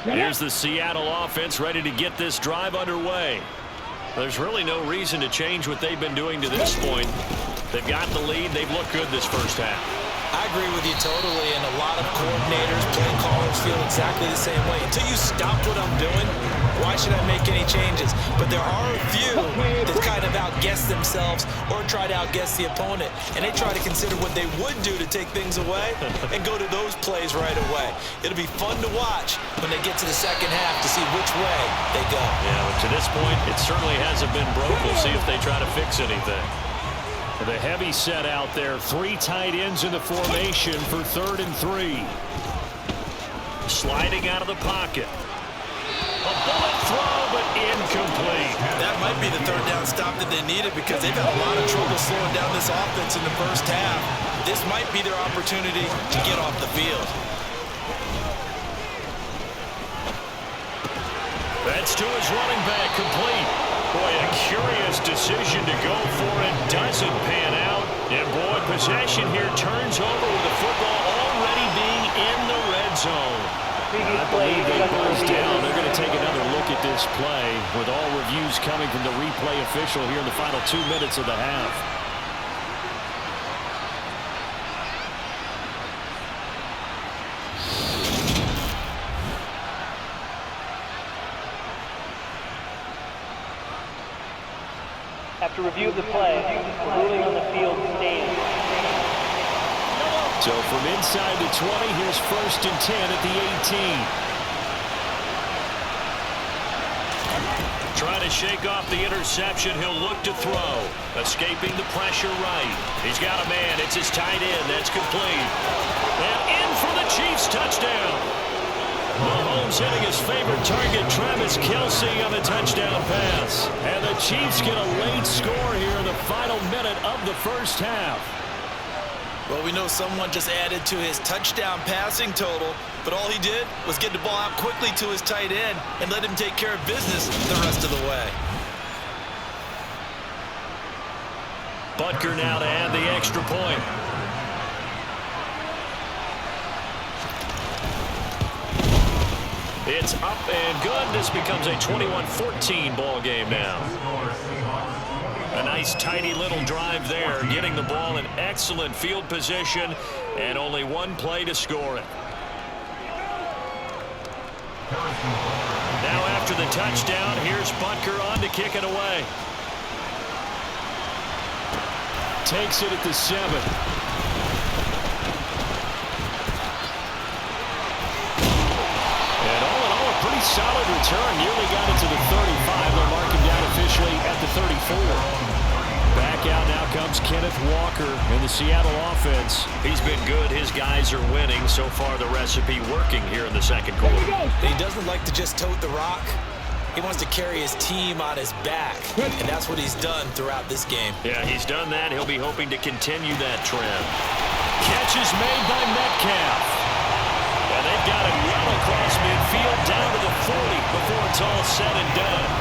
Here's the Seattle offense ready to get this drive underway. There's really no reason to change what they've been doing to this point. They've got the lead. They've looked good this first half. I agree with you totally, and a lot of coordinators, play callers feel exactly the same way. Until you stop what I'm doing, why should I make any changes? But there are a few that kind of outguess themselves or try to outguess the opponent, and they try to consider what they would do to take things away and go to those plays right away. It'll be fun to watch when they get to the second half to see which way they go. Yeah, but to this point, it certainly hasn't been broke. We'll see if they try to fix anything. The heavy set out there. 3 tight ends in the formation for 3rd and 3. sliding out of the pocket. A bullet throw, but incomplete. That might be the third down stop that they needed because they've had a lot of trouble slowing down this offense in the first half. This might be their opportunity to get off the field. That's to his running back, complete. Boy, a curious decision to go for it. Doesn't pan out. And boy, possession here turns over with the football already being in the red zone. I believe they buzzed down. They're going to take another look at this play with all reviews coming from the replay official here in the final 2 minutes of the half. After review of the play, the ruling on the field stands. So from inside the 20, here's 1st and 10 at the 18. Trying to shake off the interception. He'll look to throw. Escaping the pressure right. He's got a man. It's his tight end. That's complete. And in for the Chiefs touchdown. Mahomes hitting his favorite target, Travis Kelce, on a touchdown pass. And the Chiefs get a late score here in the final minute of the first half. Well, we know someone just added to his touchdown passing total, but all he did was get the ball out quickly to his tight end and let him take care of business the rest of the way. Butker now to add the extra point. It's up and good. This becomes a 21-14 ball game now. A nice tidy little drive there, getting the ball in excellent field position, and only one play to score it. Now after the touchdown, here's Butker on to kick it away. Takes it at the 7. Pretty solid return. Nearly got it to the 35. They'll mark him down officially at the 34. Back out now comes Kenneth Walker in the Seattle offense. He's been good. His guys are winning. So far, the recipe working here in the second quarter. He doesn't like to just tote the rock. He wants to carry his team on his back, and that's what he's done throughout this game. Yeah, he's done that. He'll be hoping to continue that trend. Catch is made by Metcalf. And they've got it well across midfield down to the 40 before it's all said and done.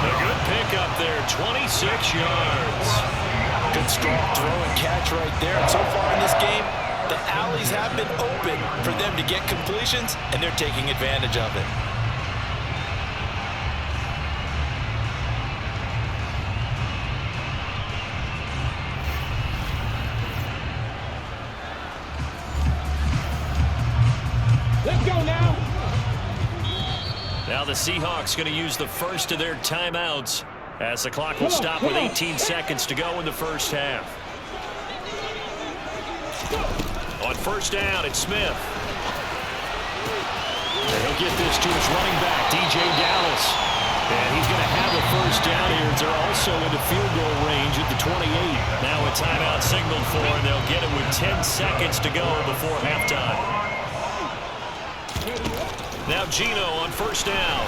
A good pickup there, 26 yards. Good strong throw and catch right there. And so far in this game, the alleys have been open for them to get completions, and they're taking advantage of it. Let's go now. Now the Seahawks going to use the first of their timeouts as the clock will stop with 18 seconds to go in the first half. On first down, it's Smith. And he'll get this to his running back, DJ Dallas. And he's going to have a first down here. They're also into field goal range at the 28. Now a timeout signaled for, and they'll get it with 10 seconds to go before halftime. Now Geno on first down.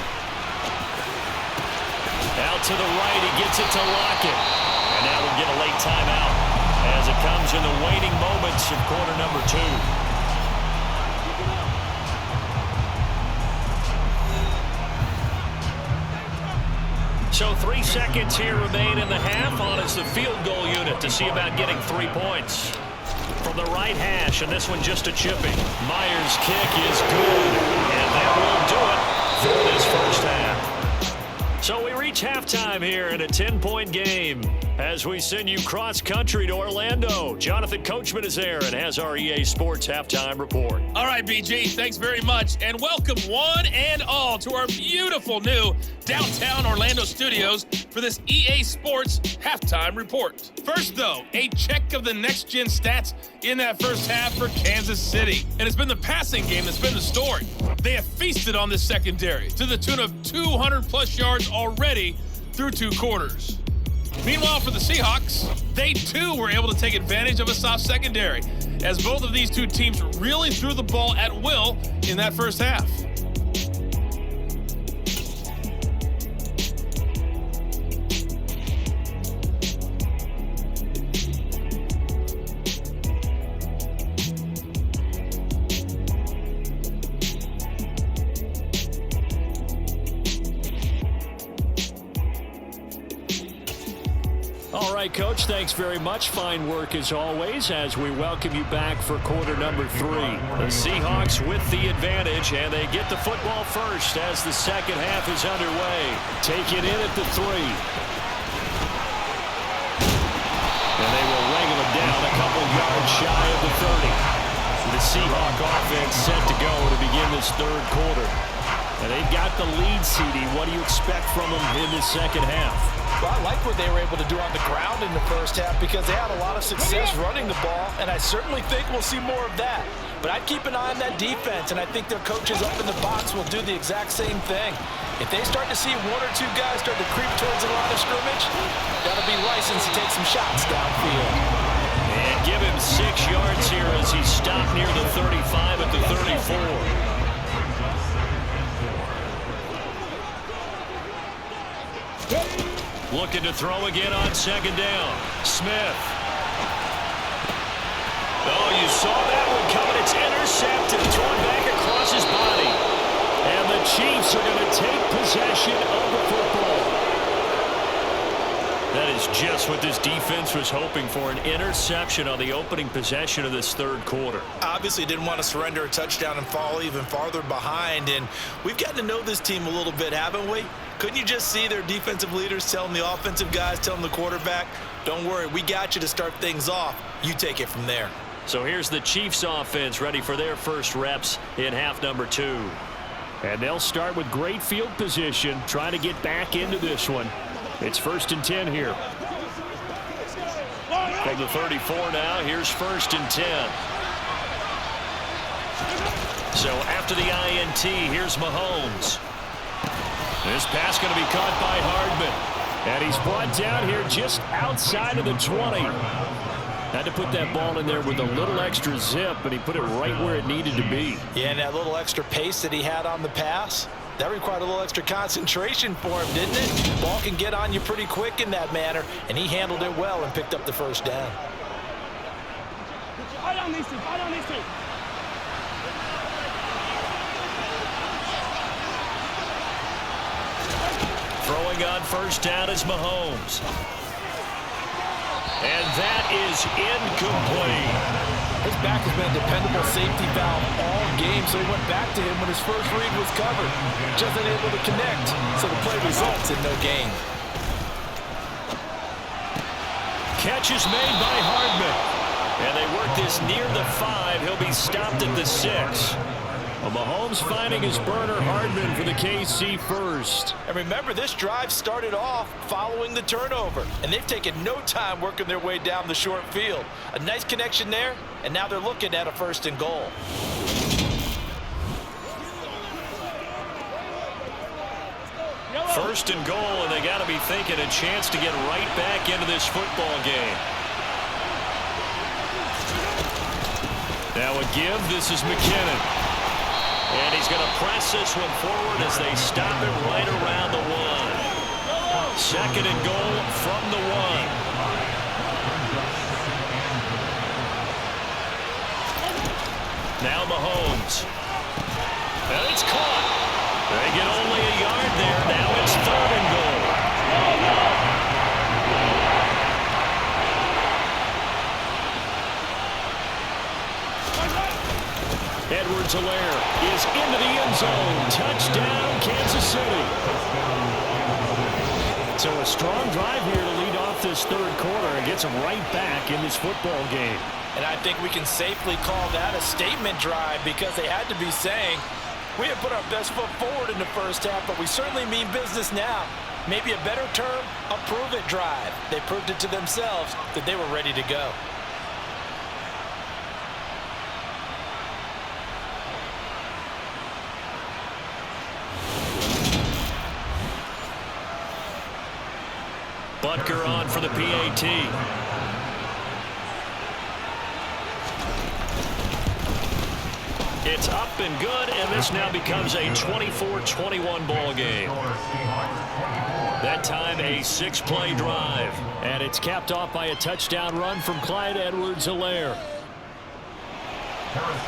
Out to the right, he gets it to Lockett. And now we'll get a late timeout as it comes in the waning moments of quarter number 2. So 3 seconds here remain in the half on as the field goal unit to see about getting 3 points. From the right hash, and this one just a chipping. Myers' kick is good, and that will do it for this first half. So we reach halftime here in a 10-point game as we send you cross-country to Orlando. Jonathan Coachman is there and has our EA Sports halftime report. All right, BG, thanks very much, and welcome one and all to our beautiful new downtown Orlando studios for this EA Sports halftime report. First, though, a check of the next-gen stats in that first half for Kansas City. And it's been the passing game that's been the story. They have feasted on this secondary to the tune of 200-plus yards already through 2 quarters. Meanwhile, for the Seahawks, they too were able to take advantage of a soft secondary, as both of these two teams really threw the ball at will in that first half. All right, Coach, thanks very much. Fine work as always as we welcome you back for quarter number 3. The Seahawks with the advantage, and they get the football first as the second half is underway. Take it in at the 3. And they will wrangle it down a couple yards shy of the 30. The Seahawk offense set to go to begin this third quarter. And they've got the lead, CD. What do you expect from them in this second half? Well, I like what they were able to do on the ground in the first half because they had a lot of success running the ball, and I certainly think we'll see more of that. But I'd keep an eye on that defense, and I think their coaches up in the box will do the exact same thing. If they start to see one or two guys start to creep towards the line of scrimmage, that'll be license to take some shots downfield. And give him 6 yards here as he stopped near the 35 at the 34. Looking to throw again on second down. Smith. Oh, you saw that one coming. It's intercepted. Thrown back across his body. And the Chiefs are going to take possession of the football. That is just what this defense was hoping for, an interception on the opening possession of this third quarter. Obviously didn't want to surrender a touchdown and fall even farther behind, and we've gotten to know this team a little bit, haven't we? Couldn't you just see their defensive leaders telling the offensive guys, telling the quarterback, don't worry, we got you to start things off. You take it from there. So here's the Chiefs offense ready for their first reps in half number 2. And they'll start with great field position, trying to get back into this one. It's 1st and 10 here. From the 34 now, here's 1st and 10. So after the INT, here's Mahomes. This pass going to be caught by Hardman. And he's brought down here just outside of the 20. Had to put that ball in there with a little extra zip, but he put it right where it needed to be. Yeah, and that little extra pace that he had on the pass, that required a little extra concentration for him, didn't it? Ball can get on you pretty quick in that manner, and he handled it well and picked up the first down. I don't need to. I don't need to. Throwing on first down is Mahomes. And that is incomplete. His back has been a dependable safety valve all game, so he went back to him when his first read was covered. Just unable to connect, so the play results in no gain. Catch is made by Hardman. And they work this near the 5. He'll be stopped at the 6. Well, Mahomes finding his burner, Hardman for the KC first. And remember, this drive started off following the turnover, and they've taken no time working their way down the short field. A nice connection there, and now they're looking at a 1st and goal. First and goal, and they got to be thinking a chance to get right back into this football game. Now a give, this is McKinnon. And he's going to press this one forward as they stop him right around the 1. 2nd and goal from the 1. Now Mahomes. And it's caught. They get only a yard there. Now it's 3rd and goal. Edwards-Helaire is into the end zone. Touchdown, Kansas City. So a strong drive here to lead off this third quarter and gets them right back in this football game. And I think we can safely call that a statement drive because they had to be saying, we have put our best foot forward in the first half, but we certainly mean business now. Maybe a better term, a prove-it drive. They proved it to themselves that they were ready to go. Butker on for the PAT. It's up and good, and this now becomes a 24-21 ball game. That time a 6-play drive, and it's capped off by a touchdown run from Clyde Edwards-Helaire.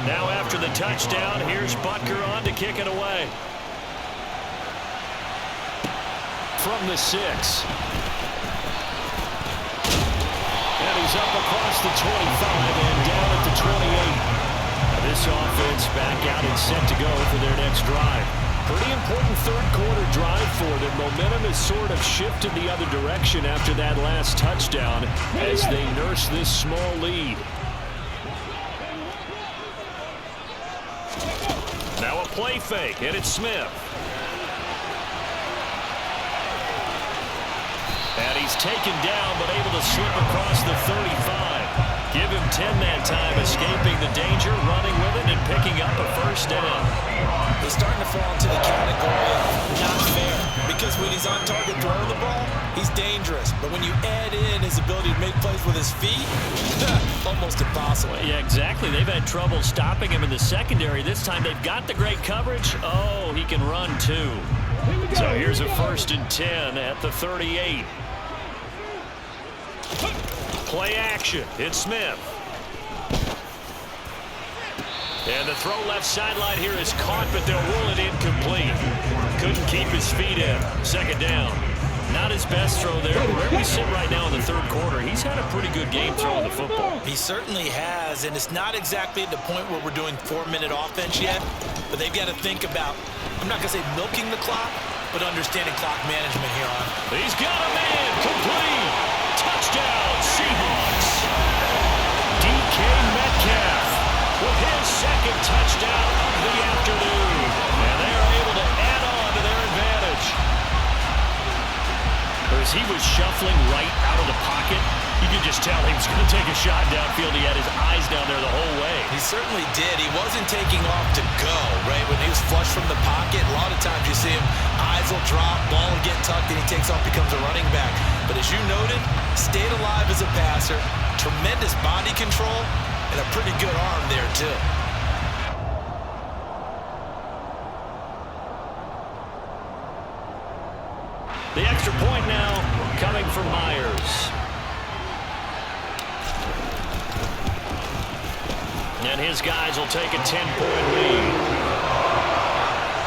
Now after the touchdown, here's Butker on to kick it away. From the 6. And he's up across the 25 and down at the 28. This offense back out and set to go for their next drive. Pretty important third quarter drive for them. Momentum has sort of shifted the other direction after that last touchdown as they nurse this small lead. Now a play fake, and it's Smith. And he's taken down, but able to slip across the 35. Give him 10 that time, escaping the danger, running with it, and picking up a first down. He's starting to fall into the category of not fair, because when he's on target throwing the ball, he's dangerous. But when you add in his ability to make plays with his feet, almost impossible. Yeah, exactly. They've had trouble stopping him in the secondary. This time they've got the great coverage. Oh, he can run too. So here's a 1st and 10 at the 38. Play action. It's Smith. And the throw left sideline here is caught, but they'll rule it incomplete. Couldn't keep his feet in. 2nd down. Not his best throw there. Where we sit right now in the 3rd quarter, he's had a pretty good game throwing the football. He certainly has, and it's not exactly at the point where we're doing 4-minute offense yet, but they've got to think about, I'm not going to say milking the clock, but understanding clock management here on. He's got a man. Complete. Touchdown, Seahawks. DK Metcalf with his 2nd touchdown of the afternoon. And they are able to add on to their advantage. As he was shuffling right out of the pocket, you could just tell he was going to take a shot downfield. He had his eyes down there the whole way. He certainly did. He wasn't taking off to go, right? When he was flush from the pocket, a lot of times you see him, eyes will drop, ball will get tucked, and he takes off, becomes a running back. But as you noted, stayed alive as a passer, tremendous body control, and a pretty good arm there, too. The extra point now coming from Myers. And his guys will take a 10-point lead.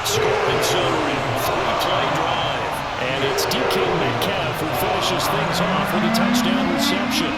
Scoring zone, 3-play drive. And it's DK Metcalf who finishes things off with a touchdown reception.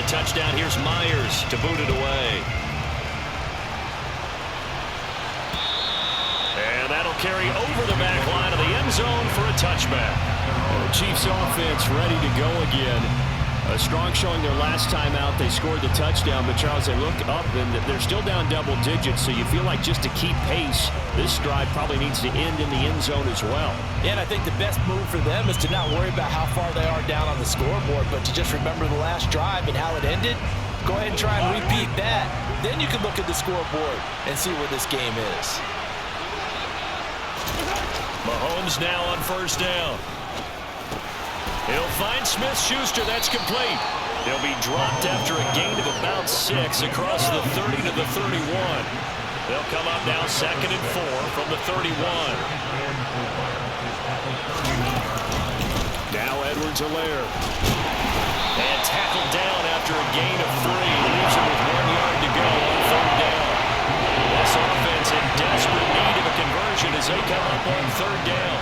Touchdown, here's Myers to boot it away. And that'll carry over the back line of the end zone for a touchback. The Chiefs offense ready to go again. A strong showing their last time out. They scored the touchdown, but Charles, they look up and they're still down double digits, so you feel like just to keep pace, this drive probably needs to end in the end zone as well. Yeah, and I think the best move for them is to not worry about how far they are down on the scoreboard, but to just remember the last drive and how it ended. Go ahead and try and repeat that. Then you can look at the scoreboard and see where this game is. Mahomes now on 1st down. He'll find Smith-Schuster. That's complete. They'll be dropped after a gain of about 6 across the 30 to the 31. They'll come up now 2nd and 4 from the 31. Now Edwards-Helaire. And tackled down after a gain of 3. Leaves him with 1 yard to go on 3rd down. This offense in desperate need of a conversion as they come up on 3rd down.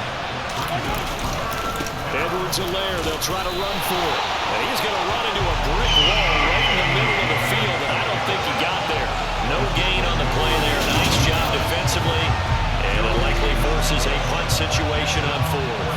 Edwards-Helaire, they'll try to run for it. And he's going to run into a brick wall right in the middle of the field, and I don't think he got there. No gain on the play there. Nice job defensively, and it likely forces a punt situation on fourth.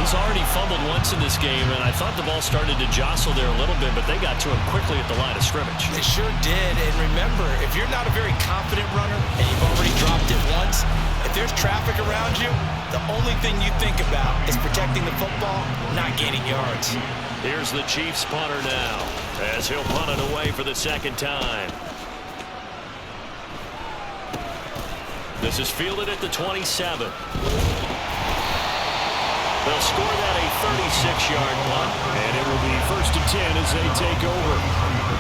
He's already fumbled once in this game, and I thought the ball started to jostle there a little bit, but they got to him quickly at the line of scrimmage. They sure did, and remember, if you're not a very confident runner and you've already dropped it once, if there's traffic around you, the only thing you think about is protecting the football, not gaining yards. Here's the Chiefs punter now, as he'll punt it away for the second time. This is fielded at the 27. They'll score that a 36-yard punt, and it will be 1st and 10 as they take over.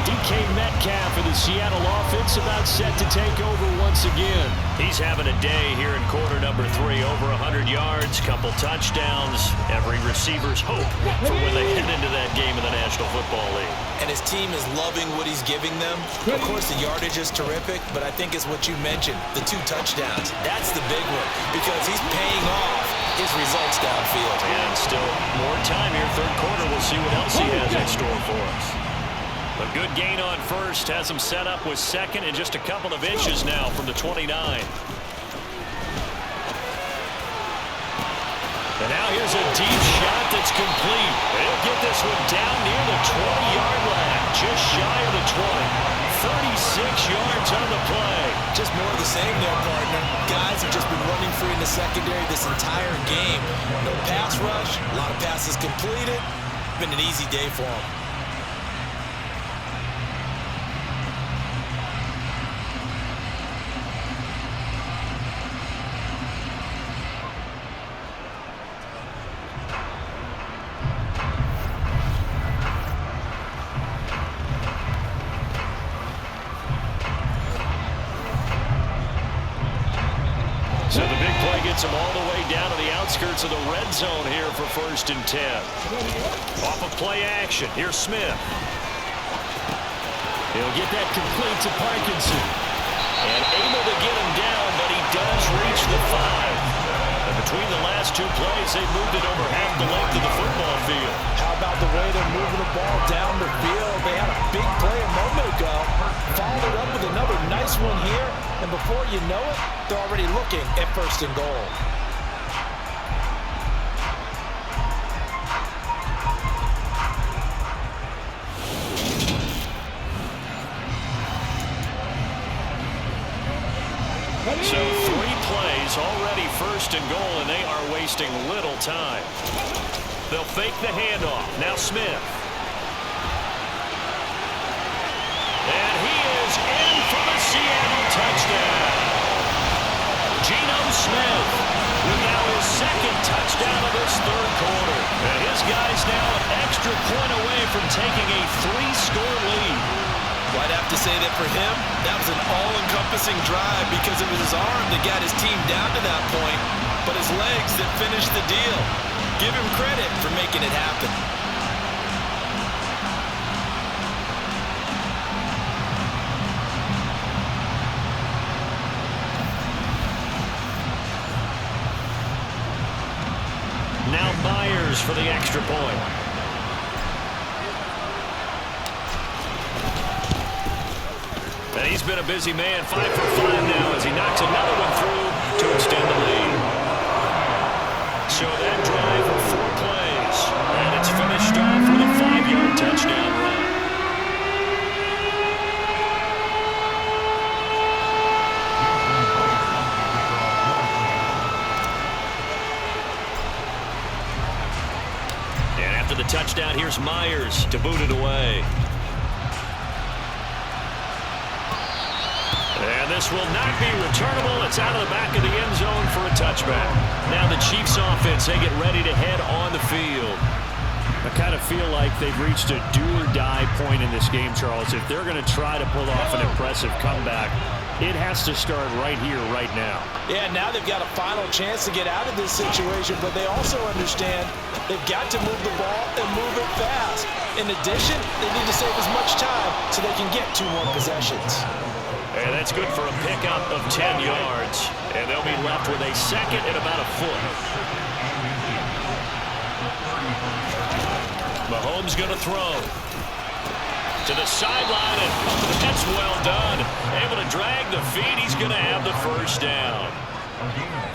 DK Metcalf of the Seattle offense about set to take over once again. He's having a day here in quarter number 3. Over 100 yards, couple touchdowns. Every receiver's hope for when they head into that game in the National Football League. And his team is loving what he's giving them. Of course, the yardage is terrific, but I think it's what you mentioned, the 2 touchdowns. That's the big one, because he's paying off his results downfield. And still more time here, third quarter. We'll see what else he has in store for us. A good gain on first has him set up with second and just a couple of inches now from the 29. And now here's a deep shot that's complete. They'll get this one down near the 20-yard line, just shy of the 20. 36 yards on the play. Just more of the same there, partner. Guys have just been running free in the secondary this entire game. No pass rush, a lot of passes completed. Been an easy day for them. So the big play gets him all the way down to the outskirts of the red zone here for 1st and 10. Off of play action, here's Smith. He'll get that complete to Parkinson. And able to get him down, but he does reach the 5. And between the last 2 plays, they moved it over half the length of the football field. How about the way they're moving the ball down the field? They had a big play a moment ago. Followed it up with another nice one here. And before you know it, they're already looking at 1st and goal. So 3 plays, already 1st and goal, and they are wasting little time. They'll fake the handoff. Now Smith. And he is in for the Seattle touchdown. Geno Smith with now his 2nd touchdown of this 3rd quarter. And his guy's now an extra point away from taking a 3-score lead. Well, I'd have to say that for him, that was an all-encompassing drive because it was his arm that got his team down to that point, but his legs that finished the deal. Give him credit for making it happen. Now Myers for the extra point. And he's been a busy man, 5 for 5 now as he knocks another one through to extend the lead. So that drive of 4 plays, and it's finished off with a 5-yard touchdown run. And after the touchdown, here's Myers to boot it away. And this will not be returnable. It's out of the back of the end zone for a touchback. Now the Chiefs offense, they get ready to head on the field. I kind of feel like they've reached a do-or-die point in this game, Charles. If they're going to try to pull off an impressive comeback, it has to start right here, right now. Yeah, now they've got a final chance to get out of this situation, but they also understand they've got to move the ball and move it fast. In addition, they need to save as much time so they can get 2 more possessions. And that's good for a pickup of 10 yards. And they'll be left with a 2nd and about a foot. Mahomes going to throw. To the sideline, and that's well done. Able to drag the feet. He's going to have the first down.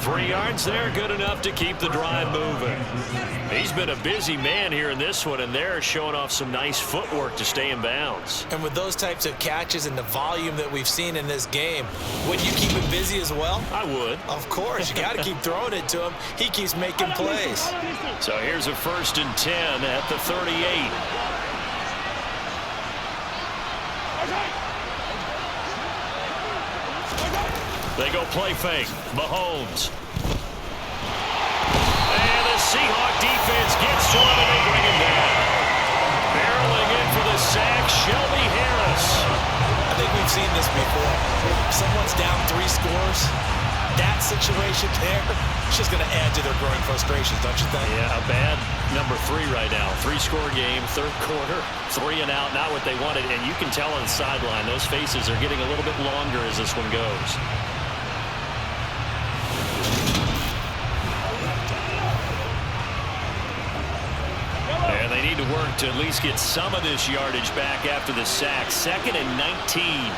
3 yards there, good enough to keep the drive moving. He's been a busy man here in this one, and they're showing off some nice footwork to stay in bounds. And with those types of catches and the volume that we've seen in this game, would you keep him busy as well? I would. Of course. You got to keep throwing it to him. He keeps making plays. So here's a 1st and 10 at the 38. They go play fake. Mahomes. And the Seahawk defense gets to him and they bring him down. Barreling in for the sack, Shelby Harris. I think we've seen this before. If someone's down 3 scores, that situation there, it's just going to add to their growing frustrations, don't you think? Yeah, a bad number 3 right now. 3-score game, 3rd quarter, 3 and out, not what they wanted. And you can tell on the sideline, those faces are getting a little bit longer as this one goes. And they need to work to at least get some of this yardage back after the sack. 2nd and 19.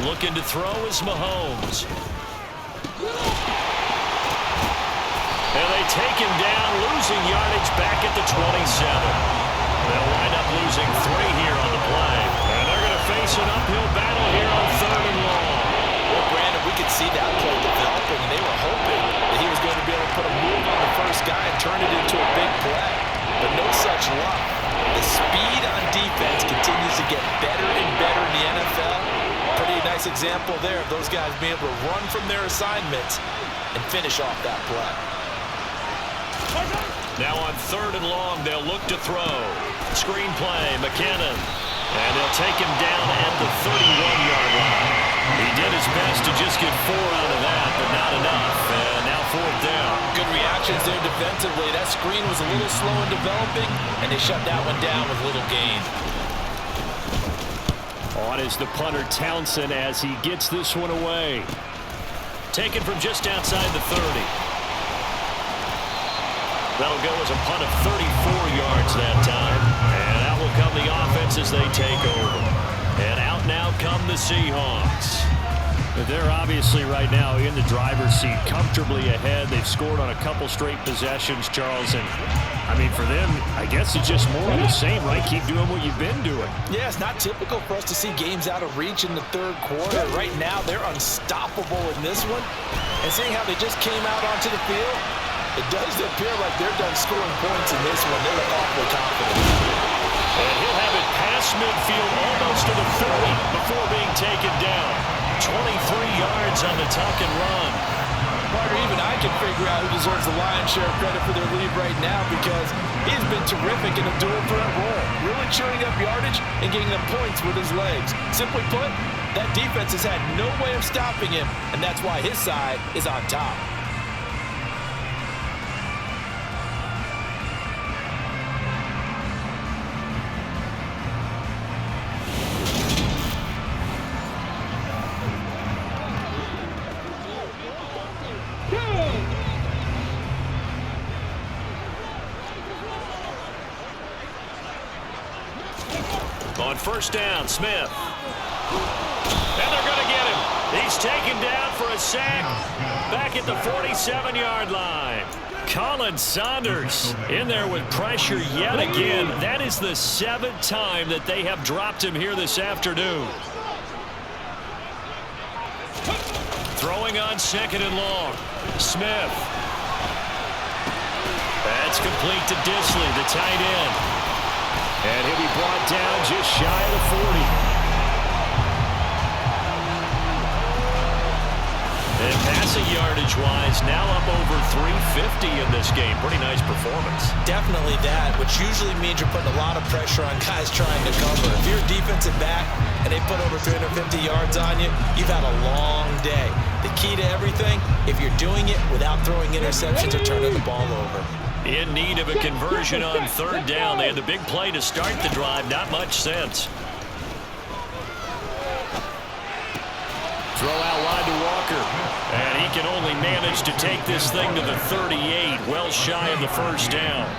Looking to throw is Mahomes. And they take him down, losing yardage back at the 27. They'll wind up losing 3 here on the play. And they're going to face an uphill battle here on 3rd and long. Well, Brandon, we could see that play developing, and they were hoping that he was going to be able to put a move on the first guy and turn it into a big play. But no such luck. The speed on defense continues to get better and better in the NFL. Pretty nice example there of those guys being able to run from their assignments and finish off that play. Now on 3rd and long, they'll look to throw. Screen play, McKinnon. And they'll take him down at the 31-yard line. He did his best to just get 4 out of that, but not enough. And now 4th down. Good reactions there defensively. That screen was a little slow in developing, and they shut that one down with little gain. On is the punter Townsend as he gets this one away. Taken from just outside the 30. That'll go as a punt of 34 yards that time. And out will come the offense as they take over. And out now come the Seahawks. They're obviously right now in the driver's seat, comfortably ahead. They've scored on a couple straight possessions, Charles. And, I mean, for them, I guess it's just more of the same, right? Keep doing what you've been doing. Yeah, it's not typical for us to see games out of reach in the 3rd quarter. Right now, they're unstoppable in this one. And seeing how they just came out onto the field, it does appear like they're done scoring points in this one. They look awfully confident. And he'll have it past midfield almost to the 30 before being taken down. 23 yards on the tuck and run. Or even I can figure out who deserves the lion's share of credit for their lead right now, because he's been terrific in a dual threat role. Really churning up yardage and getting them points with his legs. Simply put, that defense has had no way of stopping him, and that's why his side is on top. On 1st down, Smith. And they're going to get him. He's taken down for a sack back at the 47-yard line. Colin Saunders in there with pressure yet again. That is the 7th time that they have dropped him here this afternoon. Throwing on 2nd and long. Smith. That's complete to Disley, the tight end. And he'll be brought down just shy of the 40. And passing yardage-wise, now up over 350 in this game. Pretty nice performance. Definitely that, which usually means you're putting a lot of pressure on guys trying to cover. If you're a defensive back and they put over 350 yards on you, you've had a long day. The key to everything, if you're doing it without throwing interceptions or turning the ball over. In need of a conversion on 3rd down. They had the big play to start the drive. Not much sense. Throw out wide to Walker. And he can only manage to take this thing to the 38, well shy of the first down.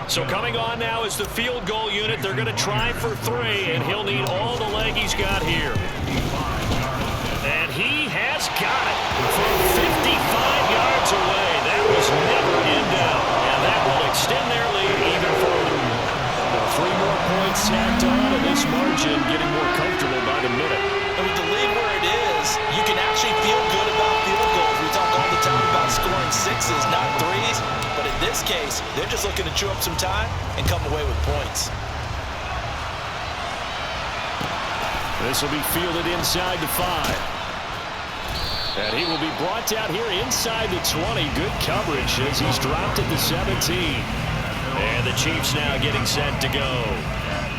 So coming on now is the field goal unit. They're going to try for 3, and he'll need all the leg he's got here. And he has got it from 55 yards away. That was never in doubt, and that will extend their lead even further. 3 more points tacked on, and this margin getting more comfortable by the minute. And with the lead where it is, you can actually feel good about field goals. We talk all the time about scoring 6s, not 3s. But in this case, they're just looking to chew up some time and come away with points. This will be fielded inside the 5. And he will be brought down here inside the 20. Good coverage as he's dropped at the 17. And the Chiefs now getting set to go.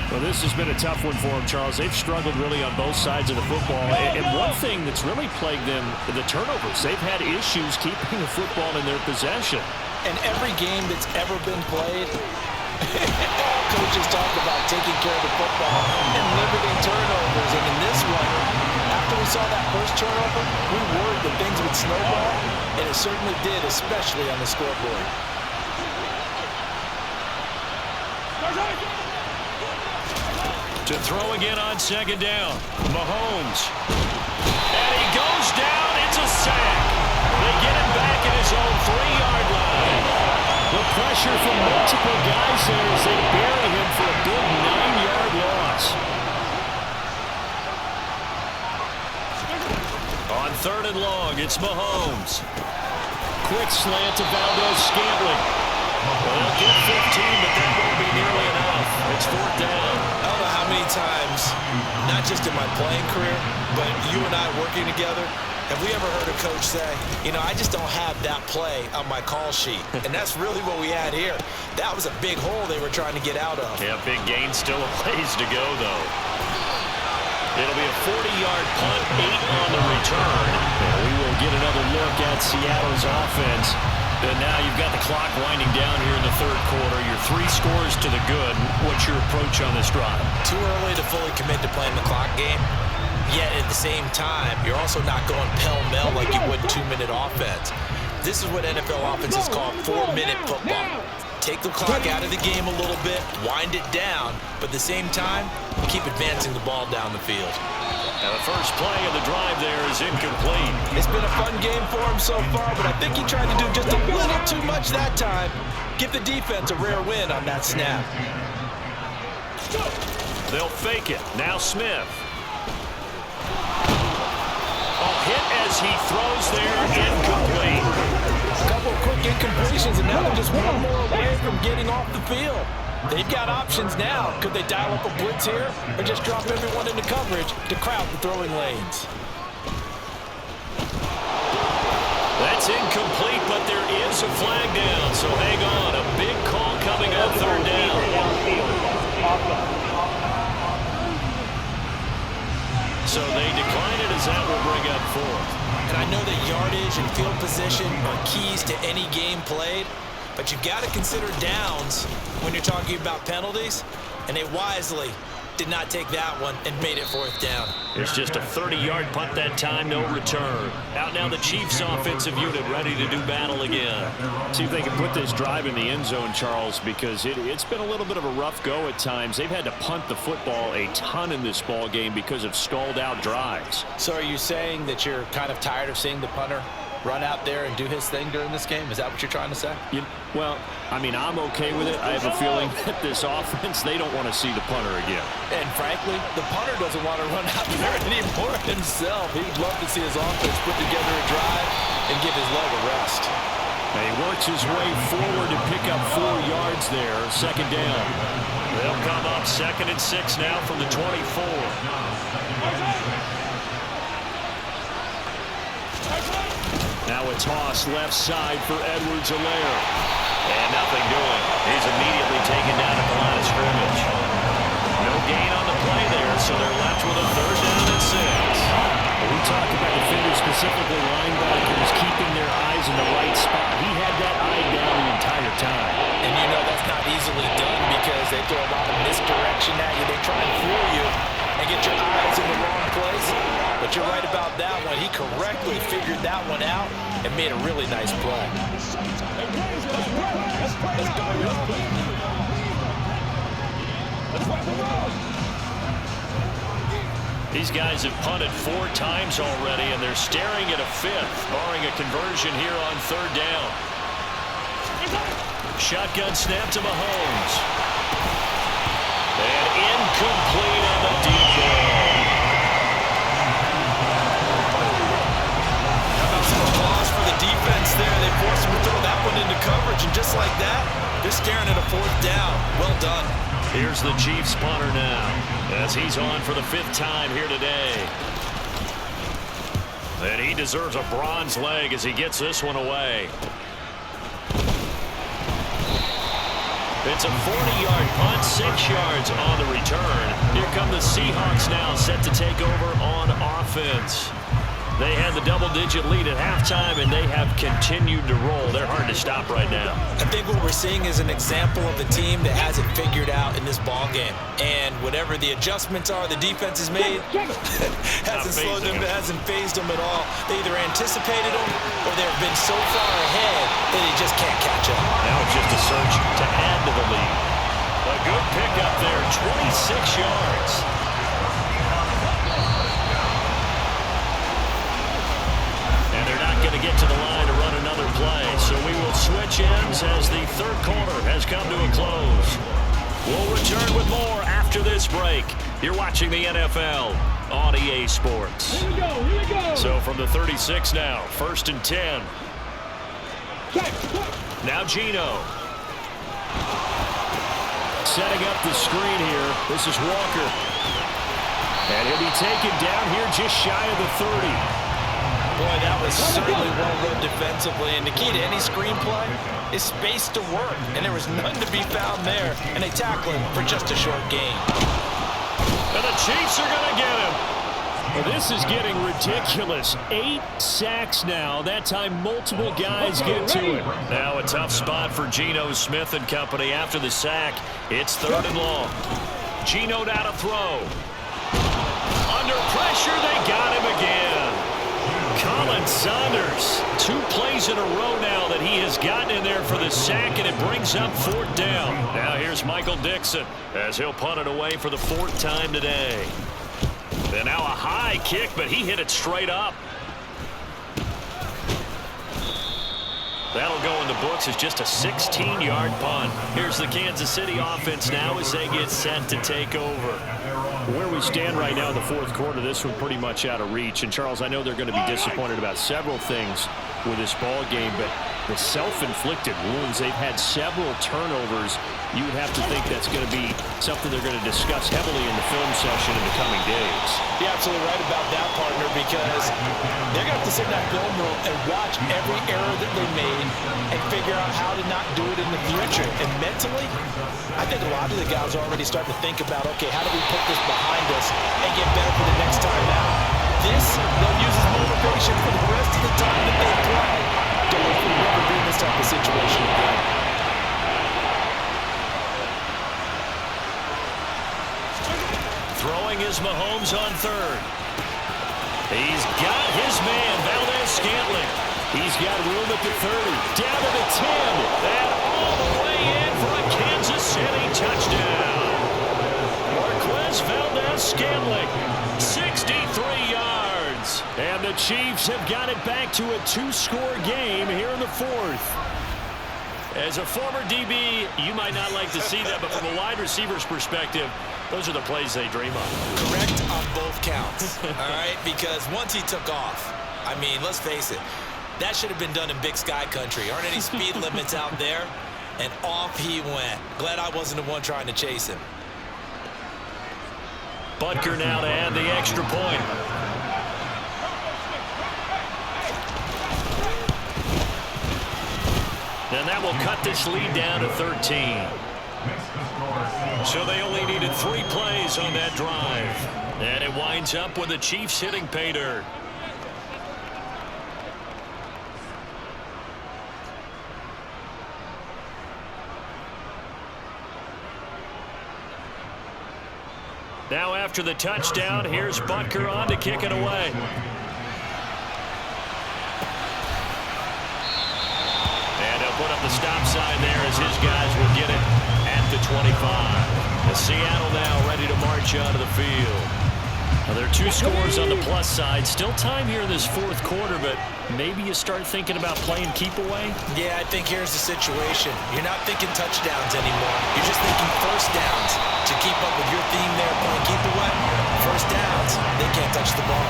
Well, this has been a tough one for them, Charles. They've struggled really on both sides of the football. And one thing that's really plagued them, the turnovers. They've had issues keeping the football in their possession. And every game that's ever been played, all coaches talk about taking care of the football and limiting turnovers. And in this one, after we saw that first turnover, we worried that things would snowball, and it certainly did, especially on the scoreboard. To throw again on second down. Mahomes. And he goes down. It's a sack. They get him back at his own 3-yard line. The pressure from multiple guys there as they bury him for a big 9-yard loss. On 3rd and long, it's Mahomes. Quick slant to Valdez-Scantling. Well, they'll get 15, but that won't be nearly enough. It's 4th down. I don't know how many times, not just in my playing career, but you and I working together, have we ever heard a coach say, you know, I just don't have that play on my call sheet? And that's really what we had here. That was a big hole they were trying to get out of. Yeah, big gain, still a ways to go, though. It'll be a 40-yard punt, 8 on the return. And we will get another look at Seattle's offense. And now you've got the clock winding down here in the 3rd quarter. You're 3 scores to the good. What's your approach on this drive? Too early to fully commit to playing the clock game. Yet at the same time, you're also not going pell-mell like you would 2-minute offense. This is what NFL offenses call 4-minute football. Take the clock out of the game a little bit, wind it down, but at the same time, keep advancing the ball down the field. Now the first play of the drive there is incomplete. It's been a fun game for him so far, but I think he tried to do just a little too much that time. Give the defense a rare win on that snap. They'll fake it. Now Smith. A hit as he throws there, incomplete. A couple of quick incompletions, and now they're just one more away from getting off the field. They've got options now. Could they dial up a blitz here or just drop everyone into coverage to crowd the throwing lanes? That's incomplete, but there is a flag down, so hang on. A big call coming up 3rd down. So they decline it as that will bring up 4th. And I know that yardage and field position are keys to any game played, but you've got to consider downs when you're talking about penalties, and they wisely did not take that one and made it 4th down. It's just a 30-yard punt that time, no return. Out now the Chiefs offensive unit ready to do battle again. See if they can put this drive in the end zone, Charles, because it's been a little bit of a rough go at times. They've had to punt the football a ton in this ball game because of stalled-out drives. So are you saying that you're kind of tired of seeing the punter run out there and do his thing during this game? Is that what you're trying to say? Well, I mean, I'm okay with it. I have a feeling that this offense, they don't want to see the punter again. And frankly, the punter doesn't want to run out there anymore himself. He'd love to see his offense put together a drive and give his leg a rest. And he works his way forward to pick up 4 yards there. 2nd down. They'll come up 2nd and 6 now from the 24. Now a toss left side for Edwards-Helaire. And nothing doing. He's immediately taken down at the line of scrimmage. No gain on the play there, so they're left with a 3rd down and 6. We talk about defenders, specifically linebackers, keeping their eyes in the right spot. He had that eye down the entire time. And you know that's not easily done because they throw a lot of misdirection at you. They try and fool you and get your eyes in the wrong place. But but you're right about that one. He correctly figured that one out and made a really nice play. These guys have punted 4 times already, and they're staring at a 5th, barring a conversion here on 3rd down. Shotgun snap to Mahomes. And incomplete on the deep ball. How about some applause for the defense there? They forced him to throw that one into coverage, and just like that, they're staring at a 4th down. Well done. Here's the Chiefs punter now, as he's on for the 5th time here today. And he deserves a bronze leg as he gets this one away. It's a 40-yard punt, 6 yards on the return. Here come the Seahawks now, set to take over on offense. They had the double-digit lead at halftime, and they have continued to roll. They're hard to stop right now. I think what we're seeing is an example of a team that has it figured out in this ball game. And whatever the adjustments are the defense has made, hasn't slowed them, hasn't phased them at all. They either anticipated them or they've been so far ahead that they just can't catch up. Now it's just a search to add to the lead. A good pickup there, 26 yards. And they're not going to get to the line to run another play, so we will switch ends as the 3rd quarter has come to a close. We'll return with more after this break. You're watching the NFL on EA Sports. Here we go. So from the 36 now, 1st and 10. Now Geno. Setting up the screen here. This is Walker. And he'll be taken down here just shy of the 30. Boy, that was certainly well run defensively. And the key to any screenplay is space to work. And there was none to be found there. And they tackle him for just a short gain. And the Chiefs are going to get him. Well, this is getting ridiculous. 8 sacks now. That time multiple guys get to it. Now a tough spot for Geno Smith and company after the sack. It's 3rd and long. Geno now to throw. Under pressure, they got him again. Colin Saunders, 2 plays in a row now that he has gotten in there for the sack, and it brings up 4th down. Now here's Michael Dixon as he'll punt it away for the 4th time today. And now a high kick, but he hit it straight up. That'll go in the books as just a 16-yard punt. Here's the Kansas City offense now as they get set to take over. Where we stand right now in the 4th quarter, this one pretty much out of reach. And, Charles, I know they're going to be disappointed about several things with this ball game, but the self-inflicted wounds, they've had several turnovers. You would have to think that's going to be something they're going to discuss heavily in the film session in the coming days. You're absolutely right about that, partner, because they're going to have to sit in that film room and watch every error that they made and figure out how to not do it in the future. And mentally, I think a lot of the guys are already starting to think about, okay, how do we put this behind us and get better for the next time out? This, they'll use as motivation for the rest of the time that they play. Don't let them never be in this type of situation again. Throwing is Mahomes on 3rd. He's got his man, Valdez-Scantling. He's got room at the 30, down to the 10, and all the way in for a Kansas City touchdown. Marquez Valdez-Scantling, 63 yards. And the Chiefs have got it back to a 2-score game here in the 4th. As a former DB, you might not like to see that, but from a wide receiver's perspective, those are the plays they dream of. Correct on both counts, all right? Because once he took off, I mean, let's face it, that should have been done in Big Sky country. Aren't any speed limits out there? And off he went. Glad I wasn't the one trying to chase him. Butker now to add the extra point. And that will cut this lead down to 13. So they only needed 3 plays on that drive. And it winds up with the Chiefs hitting pay dirt. Now after the touchdown, here's Butker on to kick it away. And he'll put up the stop sign there as his guys will get it at the 25. The Seattle now ready to march onto the field. Well, there are 2 scores on the plus side. Still time here in this fourth quarter, but maybe you start thinking about playing keep away? Yeah, I think here's the situation. You're not thinking touchdowns anymore. You're just thinking first downs. To keep up with your theme there, playing keep away, first downs, they can't touch the ball.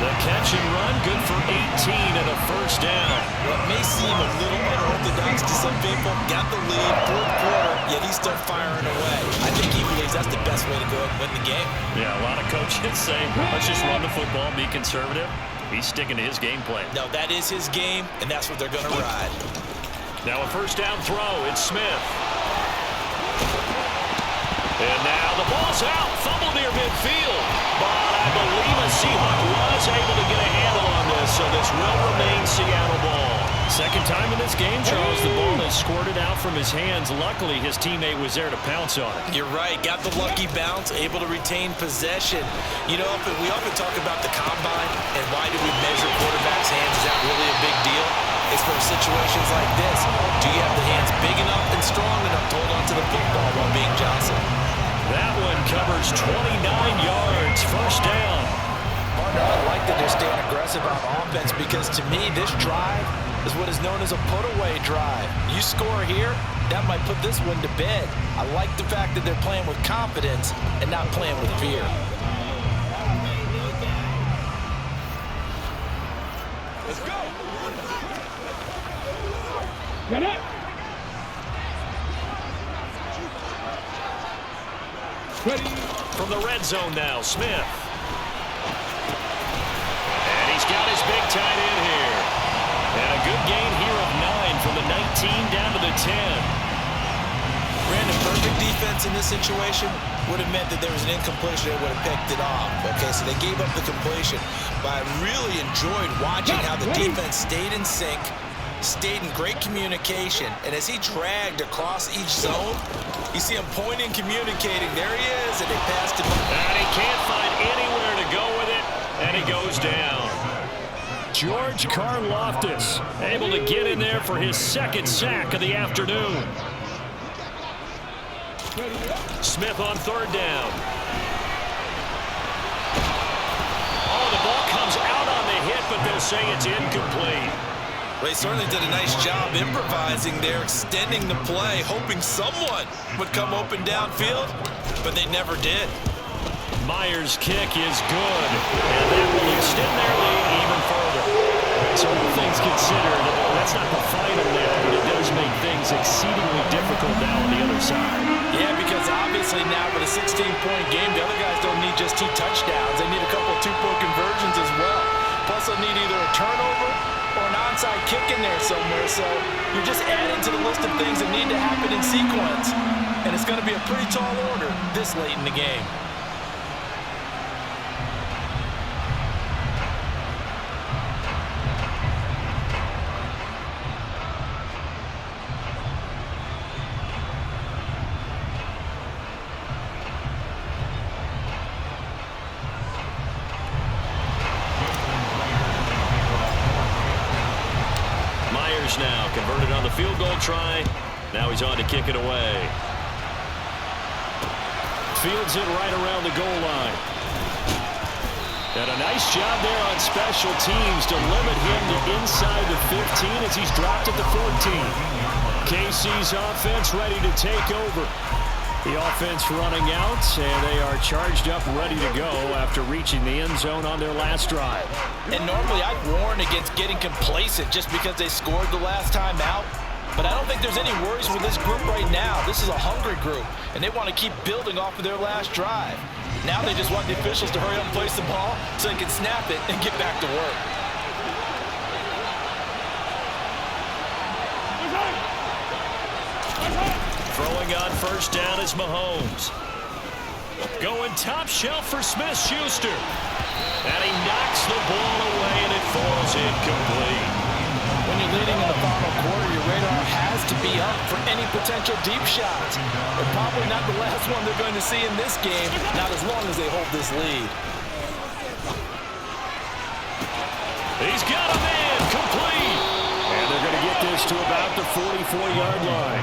The catch and run, good for 18 and a first down. What may seem a little unorthodox to some people, got the lead, fourth quarter, yet he's still firing away. I think he believes that's the best way to go and win the game. Yeah, a lot of coaches say, let's just run the football, be conservative. He's sticking to his game plan. No, that is his game, and that's what they're going to ride. Now a first down throw, it's Smith. And now the ball's out, fumble near midfield. But I believe a Seahawk was able to get a handle on this, so this will remain Seattle ball. Second time in this game, Charles, the ball has squirted out from his hands. Luckily, his teammate was there to pounce on it. You're right, got the lucky bounce, able to retain possession. You know, we often talk about the combine and why do we measure quarterbacks' hands? Is that really a big deal? It's for situations like this. Do you have the hands big enough and strong enough to hold on to the football while being jostled? That one covers 29 yards, first down. Partner, I like that they're staying aggressive on offense because to me, this drive is what is known as a put-away drive. You score here, that might put this one to bed. I like the fact that they're playing with confidence and not playing with fear. Let's go. Get it. Ready. From the red zone now, Smith. And he's got his big tight end here. And a good gain here of 9 from the 19 down to the 10. Brandon, perfect defense in this situation would have meant that there was an incompletion. They would have picked it off. Okay, so they gave up the completion. But I really enjoyed watching how the defense stayed in sync, stayed in great communication, and as he dragged across each zone, you see him pointing, communicating. There he is, and they passed him. And he can't find anywhere to go with it, and he goes down. George Karlaftis able to get in there for his second sack of the afternoon. Smith on third down. Oh, the ball comes out on the hit, but they'll say it's incomplete. Well, he certainly did a nice job improvising there, extending the play, hoping someone would come open downfield, but they never did. Myers' kick is good, and that will extend their lead even further. So all things considered, that's not the final there, but it does make things exceedingly difficult now on the other side. Yeah, because obviously now with a 16-point game, the other guys don't need just 2 touchdowns. They need a couple of 2-point conversions as well. Plus, they'll need either a turnover or an onside kick in there somewhere. So you're just adding to the list of things that need to happen in sequence. And it's going to be a pretty tall order this late in the game. Now converted on the field goal try. Now he's on to kick it away. Fields it right around the goal line. And a nice job there on special teams to limit him to inside the 15 as he's dropped at the 14. KC's offense ready to take over. The offense running out, and they are charged up, ready to go after reaching the end zone on their last drive. And normally I'd warn against getting complacent just because they scored the last time out. But I don't think there's any worries with this group right now. This is a hungry group, and they want to keep building off of their last drive. Now they just want the officials to hurry up and place the ball so they can snap it and get back to work. Throwing on first down is Mahomes. Going top shelf for Smith-Schuster. And he knocks the ball away, and it falls incomplete. When you're leading in the final quarter, your radar has to to be up for any potential deep shots. And probably not the last one they're going to see in this game, not as long as they hold this lead. He's got a man, complete. And they're going to get this to about the 44-yard line.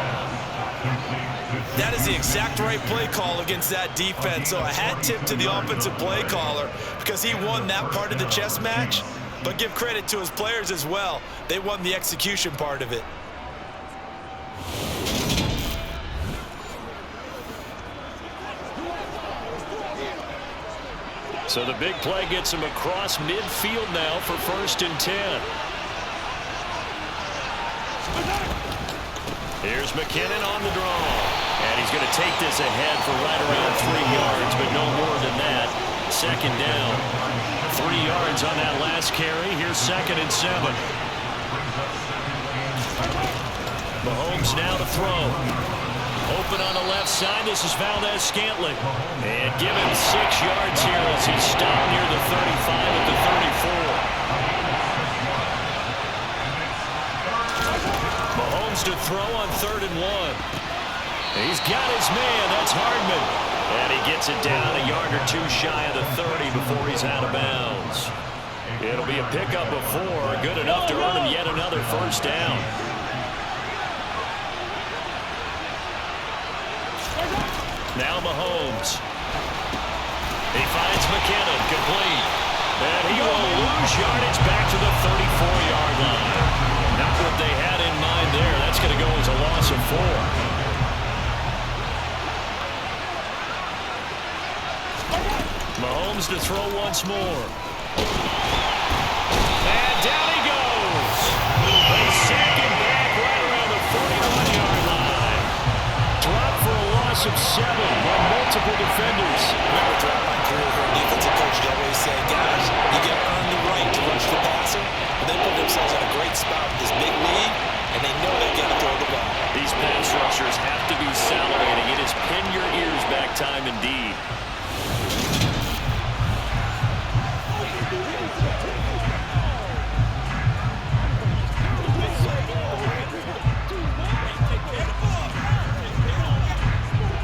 That is the exact right play call against that defense. So a hat tip to the offensive play caller because he won that part of the chess match. But give credit to his players as well. They won the execution part of it. So the big play gets him across midfield now for 1st and 10. Here's McKinnon on the draw. And he's going to take this ahead for right around 3 yards, but no more than that. 2nd down. 3 yards on that last carry. Here's 2nd and 7. Mahomes now to throw. Open on the left side. This is Valdez-Scantling. And give him 6 yards here as he's stopped near the 35 at the 34. Mahomes to throw on 3rd and 1. He's got his man. That's Hardman. And he gets it down a yard or 2 shy of the 30 before he's out of bounds. It'll be a pickup of 4. Good enough to earn him yet another 1st down. Now Mahomes. He finds McKinnon, complete. And he will lose yardage back to the 34-yard line. Not what they had in mind there. That's going to go as a loss of 4. Mahomes to throw once more. And down he goes. They sack him back right around the 41-yard line. Drop for a loss of 7 by multiple defenders. Remember throughout my career here, defensive coaches always say, guys, you got to earn the right to rush the passer. But they put themselves in a great spot with this big lead, and they know they got to throw the ball. These pass rushers have to be salivating. It is pin your ears back time indeed.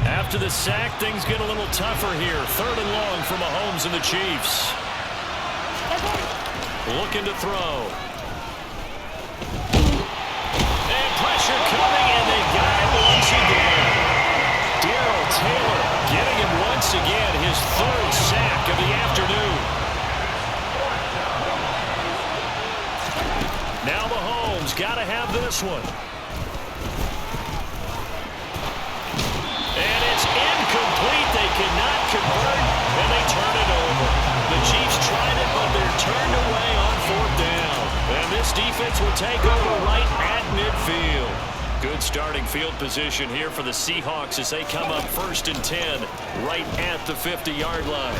After the sack, things get a little tougher here. 3rd and long for Mahomes and the Chiefs. Looking to throw. And pressure coming, and they got him once again. Darrell Taylor getting him once again, his 3rd sack of the afternoon. Now Mahomes got to have this one. And it's incomplete. They cannot convert, and they turn it over. The Chiefs tried it, but they're turned away on 4th down. And this defense will take over right at midfield. Good starting field position here for the Seahawks as they come up 1st and 10 right at the 50-yard line.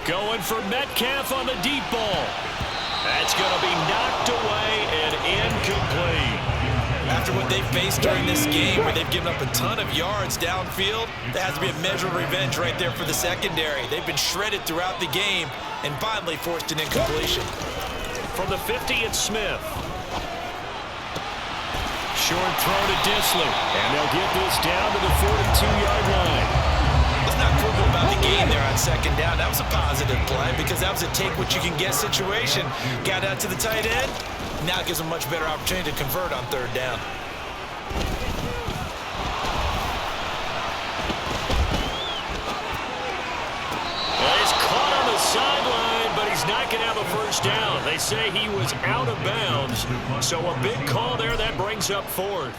Going for Metcalf on the deep ball. That's going to be knocked away and incomplete. After what they faced during this game where they've given up a ton of yards downfield, there has to be a measure of revenge right there for the secondary. They've been shredded throughout the game and finally forced an incompletion. From the 50, it's Smith. Short throw to Disley. And they'll get this down to the 42-yard line. Let's not quibble about the game there on 2nd down. That was a positive play because that was a take-what-you-can-get situation. Got out to the tight end. Now it gives them a much better opportunity to convert on 3rd down. Well, he's caught on the sideline, but he's not going to have a 1st down. They say he was out of bounds. So a big call there. That brings up 4th.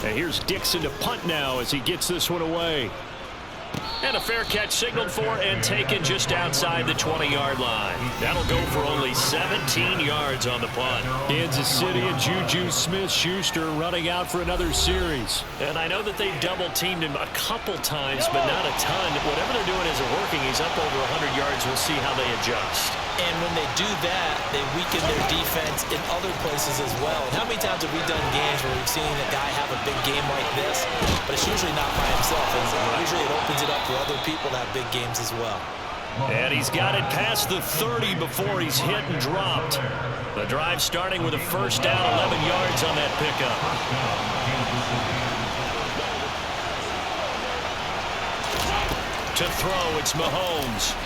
And here's Dixon to punt now as he gets this one away. And a fair catch signaled for and taken just outside the 20-yard line. That'll go for only 17 yards on the punt. Kansas City and Juju Smith-Schuster running out for another series. And I know that they double-teamed him a couple times, but not a ton. Whatever they're doing isn't working. He's up over 100 yards. We'll see how they adjust. And when they do that, they weaken their defense in other places as well. And how many times have we done games where we've seen a guy have a big game like this, but it's usually not by himself. And usually it opens it up for other people to have big games as well. And he's got it past the 30 before he's hit and dropped. The drive starting with a first down, 11 yards on that pickup. To throw, it's Mahomes.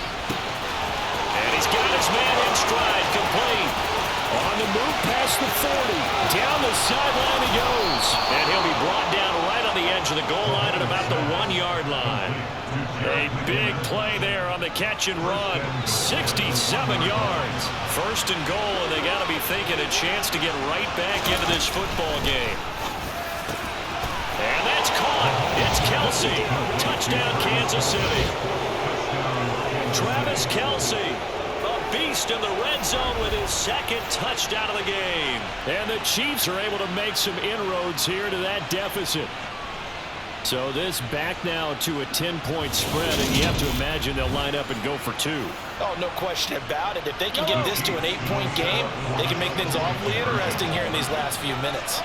And he's got his man in stride, complete. On the move past the 40. Down the sideline he goes. And he'll be brought down right on the edge of the goal line at about the 1-yard line. A big play there on the catch and run. 67 yards. First and goal, and they got to be thinking a chance to get right back into this football game. And that's caught. It's Kelsey. Touchdown, Kansas City. Travis Kelsey, a beast in the red zone with his second touchdown of the game. And the Chiefs are able to make some inroads here to that deficit. So this back now to a 10-point spread, and you have to imagine they'll line up and go for 2. Oh, no question about it. If they can get this to an 8-point game, they can make things awfully interesting here in these last few minutes.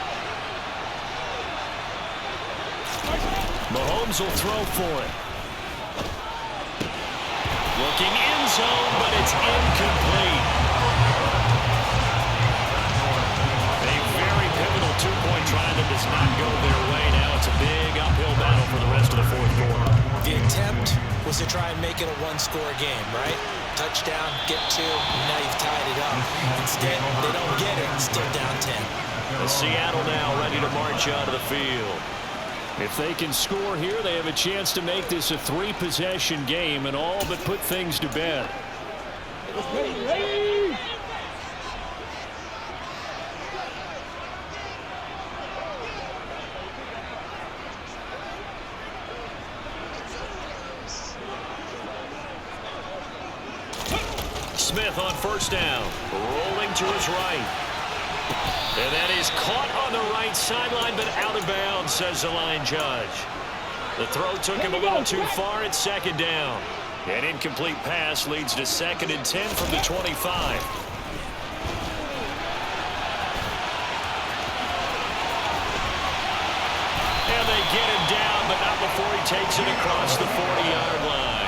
Mahomes will throw for it. Looking end zone, but it's incomplete. A very pivotal 2-point try that does not go their way. Now it's a big uphill battle for the rest of the fourth quarter. The attempt was to try and make it a one-score game, right? Touchdown, get 2, now you've tied it up. Instead, they don't get it, still down 10. The Seattle now ready to march out of the field. If they can score here, they have a chance to make this a 3-possession game and all but put things to bed. Ready. Smith on first down, rolling to his right. And that is caught on the right sideline, but out of bounds, says the line judge. The throw took him a little too far at second down. An incomplete pass leads to 2nd and 10 from the 25. And they get him down, but not before he takes it across the 40-yard line.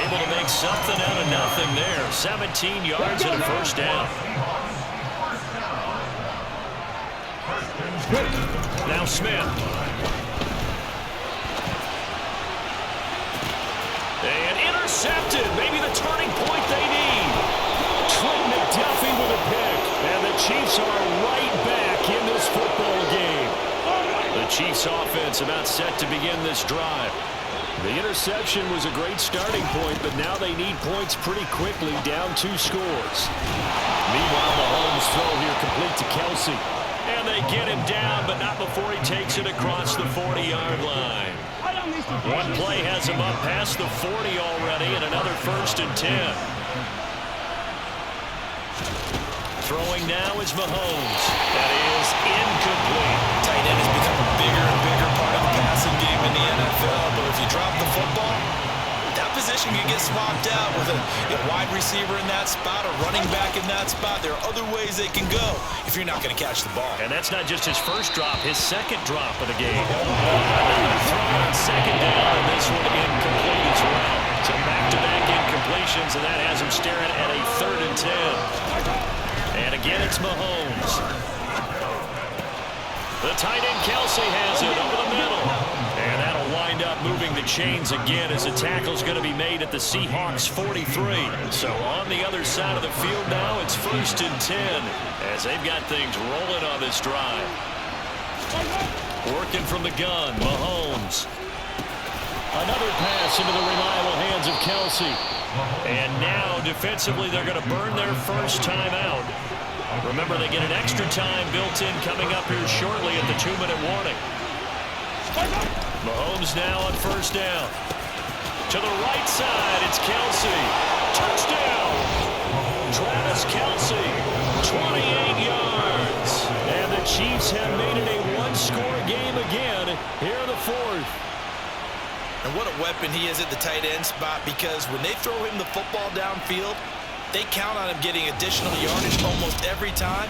Able to make something out of nothing there. 17 yards and a first down. Now Smith. And intercepted. Maybe the turning point they need. Trent McDuffie with a pick. And the Chiefs are right back in this football game. The Chiefs offense about set to begin this drive. The interception was a great starting point, but now they need points pretty quickly, down 2 scores. Meanwhile, Mahomes' throw here complete to Kelsey. And they get him down, but not before he takes it across the 40-yard line. One play has him up past the 40 already, and another 1st and 10. Throwing now is Mahomes. That is incomplete. Tight end has become a bigger and bigger part of the passing game in the NFL, but if you drop the football, that position can get swapped out with a wide receiver in that spot, a running back in that spot. There are other ways they can go if you're not going to catch the ball. And that's not just his first drop, his second drop of the game. Another throw on second down, and this one incomplete as well. So back-to-back incompletions, and that has him staring at a 3rd and 10. And again, it's Mahomes. The tight end Kelsey has it over the middle. And that'll wind up moving the chains again as the tackle's going to be made at the Seahawks 43. So on the other side of the field now, it's 1st and 10 as they've got things rolling on this drive. Working from the gun, Mahomes. Another pass into the reliable hands of Kelsey. And now, defensively, they're going to burn their first time out. Remember, they get an extra time built in coming up here shortly at the 2-minute warning. Mahomes now on first down. To the right side, it's Kelsey. Touchdown! Travis Kelsey, 28 yards. And the Chiefs have made it a one-score game again here in the 4th. And what a weapon he is at the tight end spot, because when they throw him the football downfield, they count on him getting additional yardage almost every time.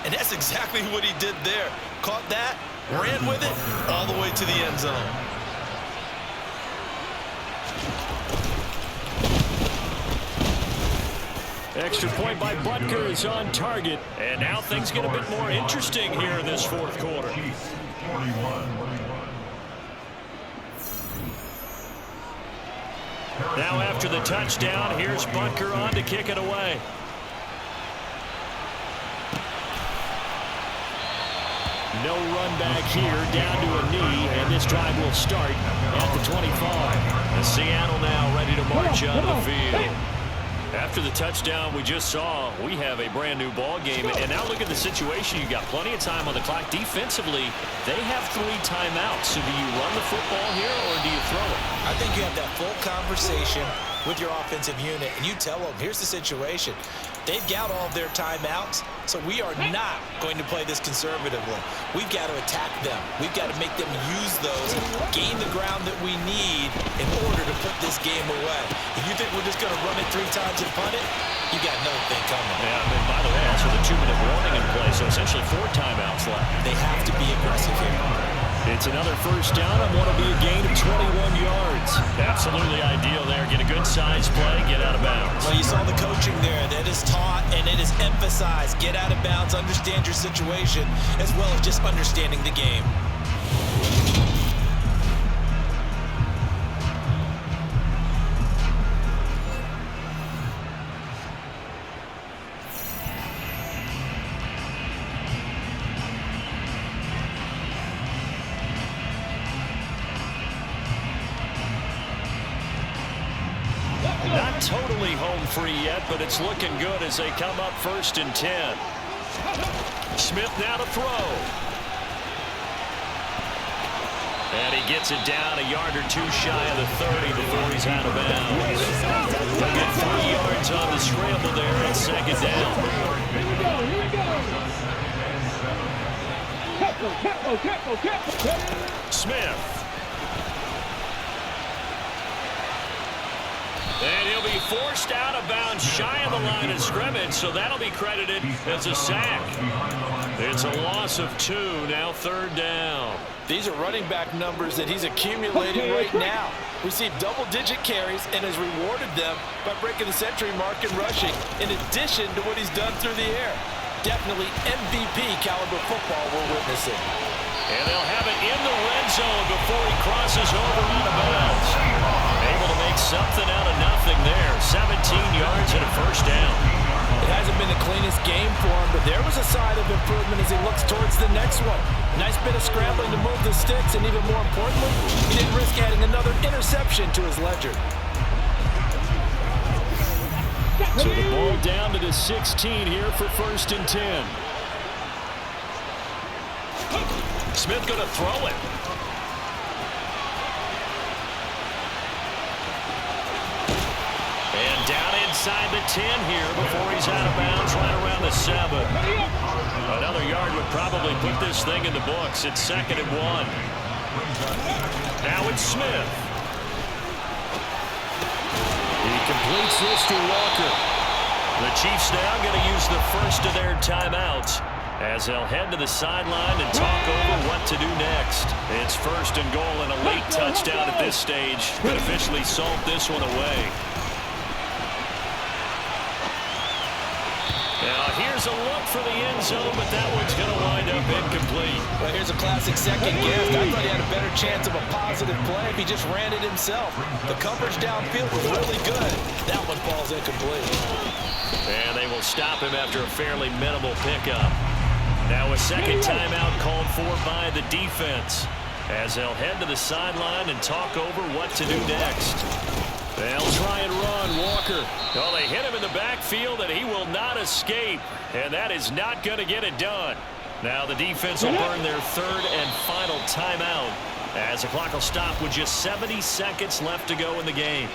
And that's exactly what he did there. Caught that, ran with it, all the way to the end zone. Extra point by Butker is on target. And now things get a bit more interesting here in this fourth quarter. Now after the touchdown, here's Butker on to kick it away. No run back here, down to a knee, and this drive will start at the 25. And Seattle now ready to march onto the field. After the touchdown we just saw, we have a brand new ball game. And now look at the situation. You got plenty of time on the clock. Defensively, they have 3 timeouts. So do you run the football here or do you throw it? I think you have that full conversation with your offensive unit, and you tell them, here's the situation. They've got all of their timeouts, so we are not going to play this conservatively. We've got to attack them. We've got to make them use those, gain the ground that we need in order to put this game away. If you think we're just going to run it 3 times and punt it, you got another thing coming. Yeah, and by the way, also the 2-minute warning in play, so essentially 4 timeouts left. They have to be aggressive here. It's another first down and want to be a gain of 21 yards. Absolutely ideal there. Get a good size play, get out of bounds. Well, you saw the coaching there. That is taught and it is emphasized. Get out of bounds, understand your situation, as well as just understanding the game. Not totally home free yet, but it's looking good as they come up 1st and 10. Smith now to throw. And he gets it down a yard or 2 shy of the 30 before he's out of bounds. He'll get 3 yards on the scramble there at 2nd down. Here we go. Smith. And he'll be forced out of bounds shy of the line of scrimmage, so that'll be credited as a sack. It's a loss of 2, now 3rd down. These are running back numbers that he's accumulating right now. Received double-digit carries and has rewarded them by breaking the century mark in rushing, in addition to what he's done through the air. Definitely MVP caliber football we're witnessing. And they'll have it in the red zone before he crosses over out of bounds. Able to make something out of nothing there. 17 yards and a 1st down. It hasn't been the cleanest game for him, but there was a sign of improvement as he looks towards the next one. Nice bit of scrambling to move the sticks, and even more importantly, he didn't risk adding another interception to his ledger. So the ball down to the 16 here for 1st and 10. Smith going to throw it. And down inside the 10 here before he's out of bounds right around the 7. Another yard would probably put this thing in the books. It's 2nd and 1. Now it's Smith. He completes this to Walker. The Chiefs now going to use the first of their timeouts as they'll head to the sideline and talk over what to do next. It's 1st and goal and a late touchdown at this stage could officially salt this one away. Now here's a look for the end zone, but that one's going to wind up incomplete. Well, here's a classic second guess. I thought he had a better chance of a positive play if he just ran it himself. The coverage downfield was really good. That one falls incomplete. And they will stop him after a fairly minimal pickup. Now a second timeout called for by the defense as they'll head to the sideline and talk over what to do next. They'll try and run Walker. Well, they hit him in the backfield and he will not escape. And that is not going to get it done. Now the defense will burn their 3rd and final timeout as the clock will stop with just 70 seconds left to go in the game.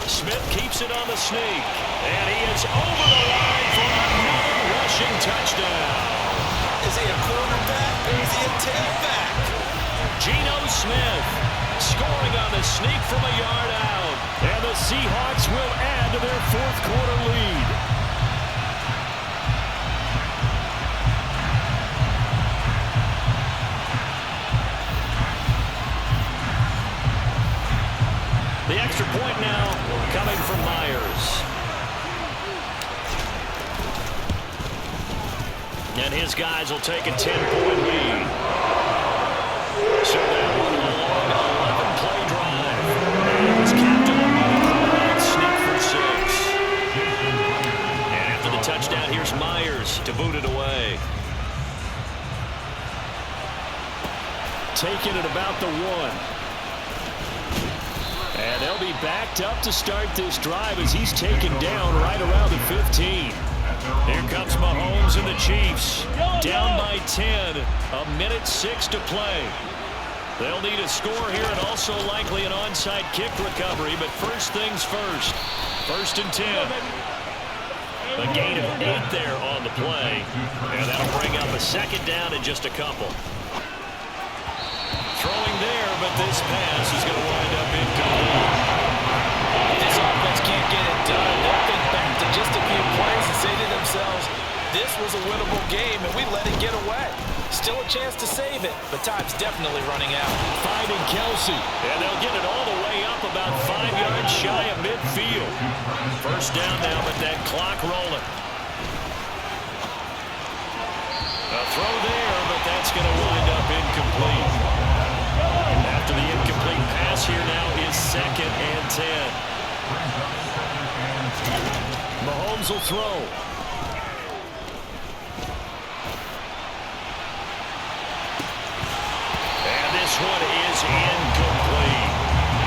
Smith keeps it on the sneak, and he is over the line for another rushing touchdown. Is he a quarterback or is he a tailback? Geno Smith scoring on the sneak from a yard out, and the Seahawks will add to their 4th quarter lead. And his guys will take a 10-point lead. So that one a long 11-play drive. And it's capped off by the quarterback sneak for 6. And after the touchdown, here's Myers to boot it away. Taking it about the 1. And they'll be backed up to start this drive as he's taken down right around the 15. Here comes Mahomes and the Chiefs. Down by 10. A minute 6 to play. They'll need a score here and also likely an onside kick recovery. But first things first. 1st and 10. A gain of 8 there on the play. And that'll bring up a 2nd down in just a couple. Throwing there, but this pass is going to wind up incomplete. This offense can't get it done. They'll think back to just a few plays and say to themselves, this was a winnable game, and we let it get away. Still a chance to save it, but time's definitely running out. Finding Kelsey. And they'll get it all the way up about 5 yards shy of midfield. 1st down now, but that clock rolling. A throw there, but that's going to wind up incomplete. After the incomplete pass here now is 2nd and 10. Mahomes will throw. And this one is incomplete.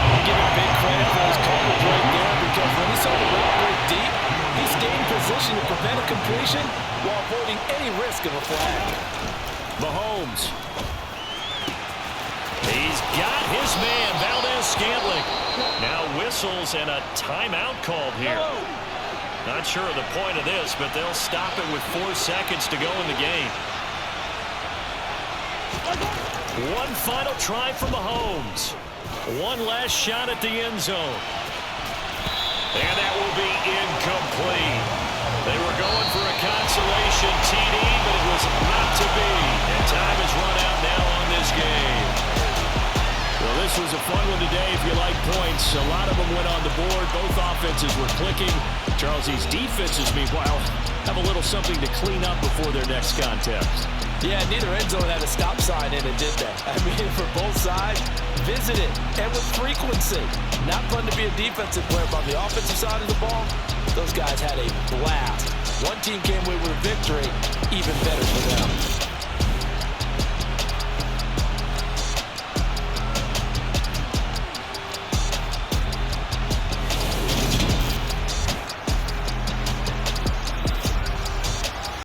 I'll give him big credit for his coverage right there because when he saw the route break deep, he stayed in position to prevent a completion while avoiding any risk of a flag. Mahomes. He's got his man, Valdez-Scantling. Now whistles and a timeout called here. Not sure of the point of this, but they'll stop it with 4 seconds to go in the game. One final try for Mahomes. One last shot at the end zone. And that will be incomplete. They were going for a consolation TD, but it was not to be. And time is run out now on this game. Well, this was a fun one today if you like points. A lot of them went on the board. Both offenses were clicking. Charles, these defenses, meanwhile, have a little something to clean up before their next contest. Yeah, neither end zone had a stop sign in it, did they? I mean, for both sides, visit it, and with frequency. Not fun to be a defensive player, but on the offensive side of the ball, those guys had a blast. One team came away with a victory, even better for them.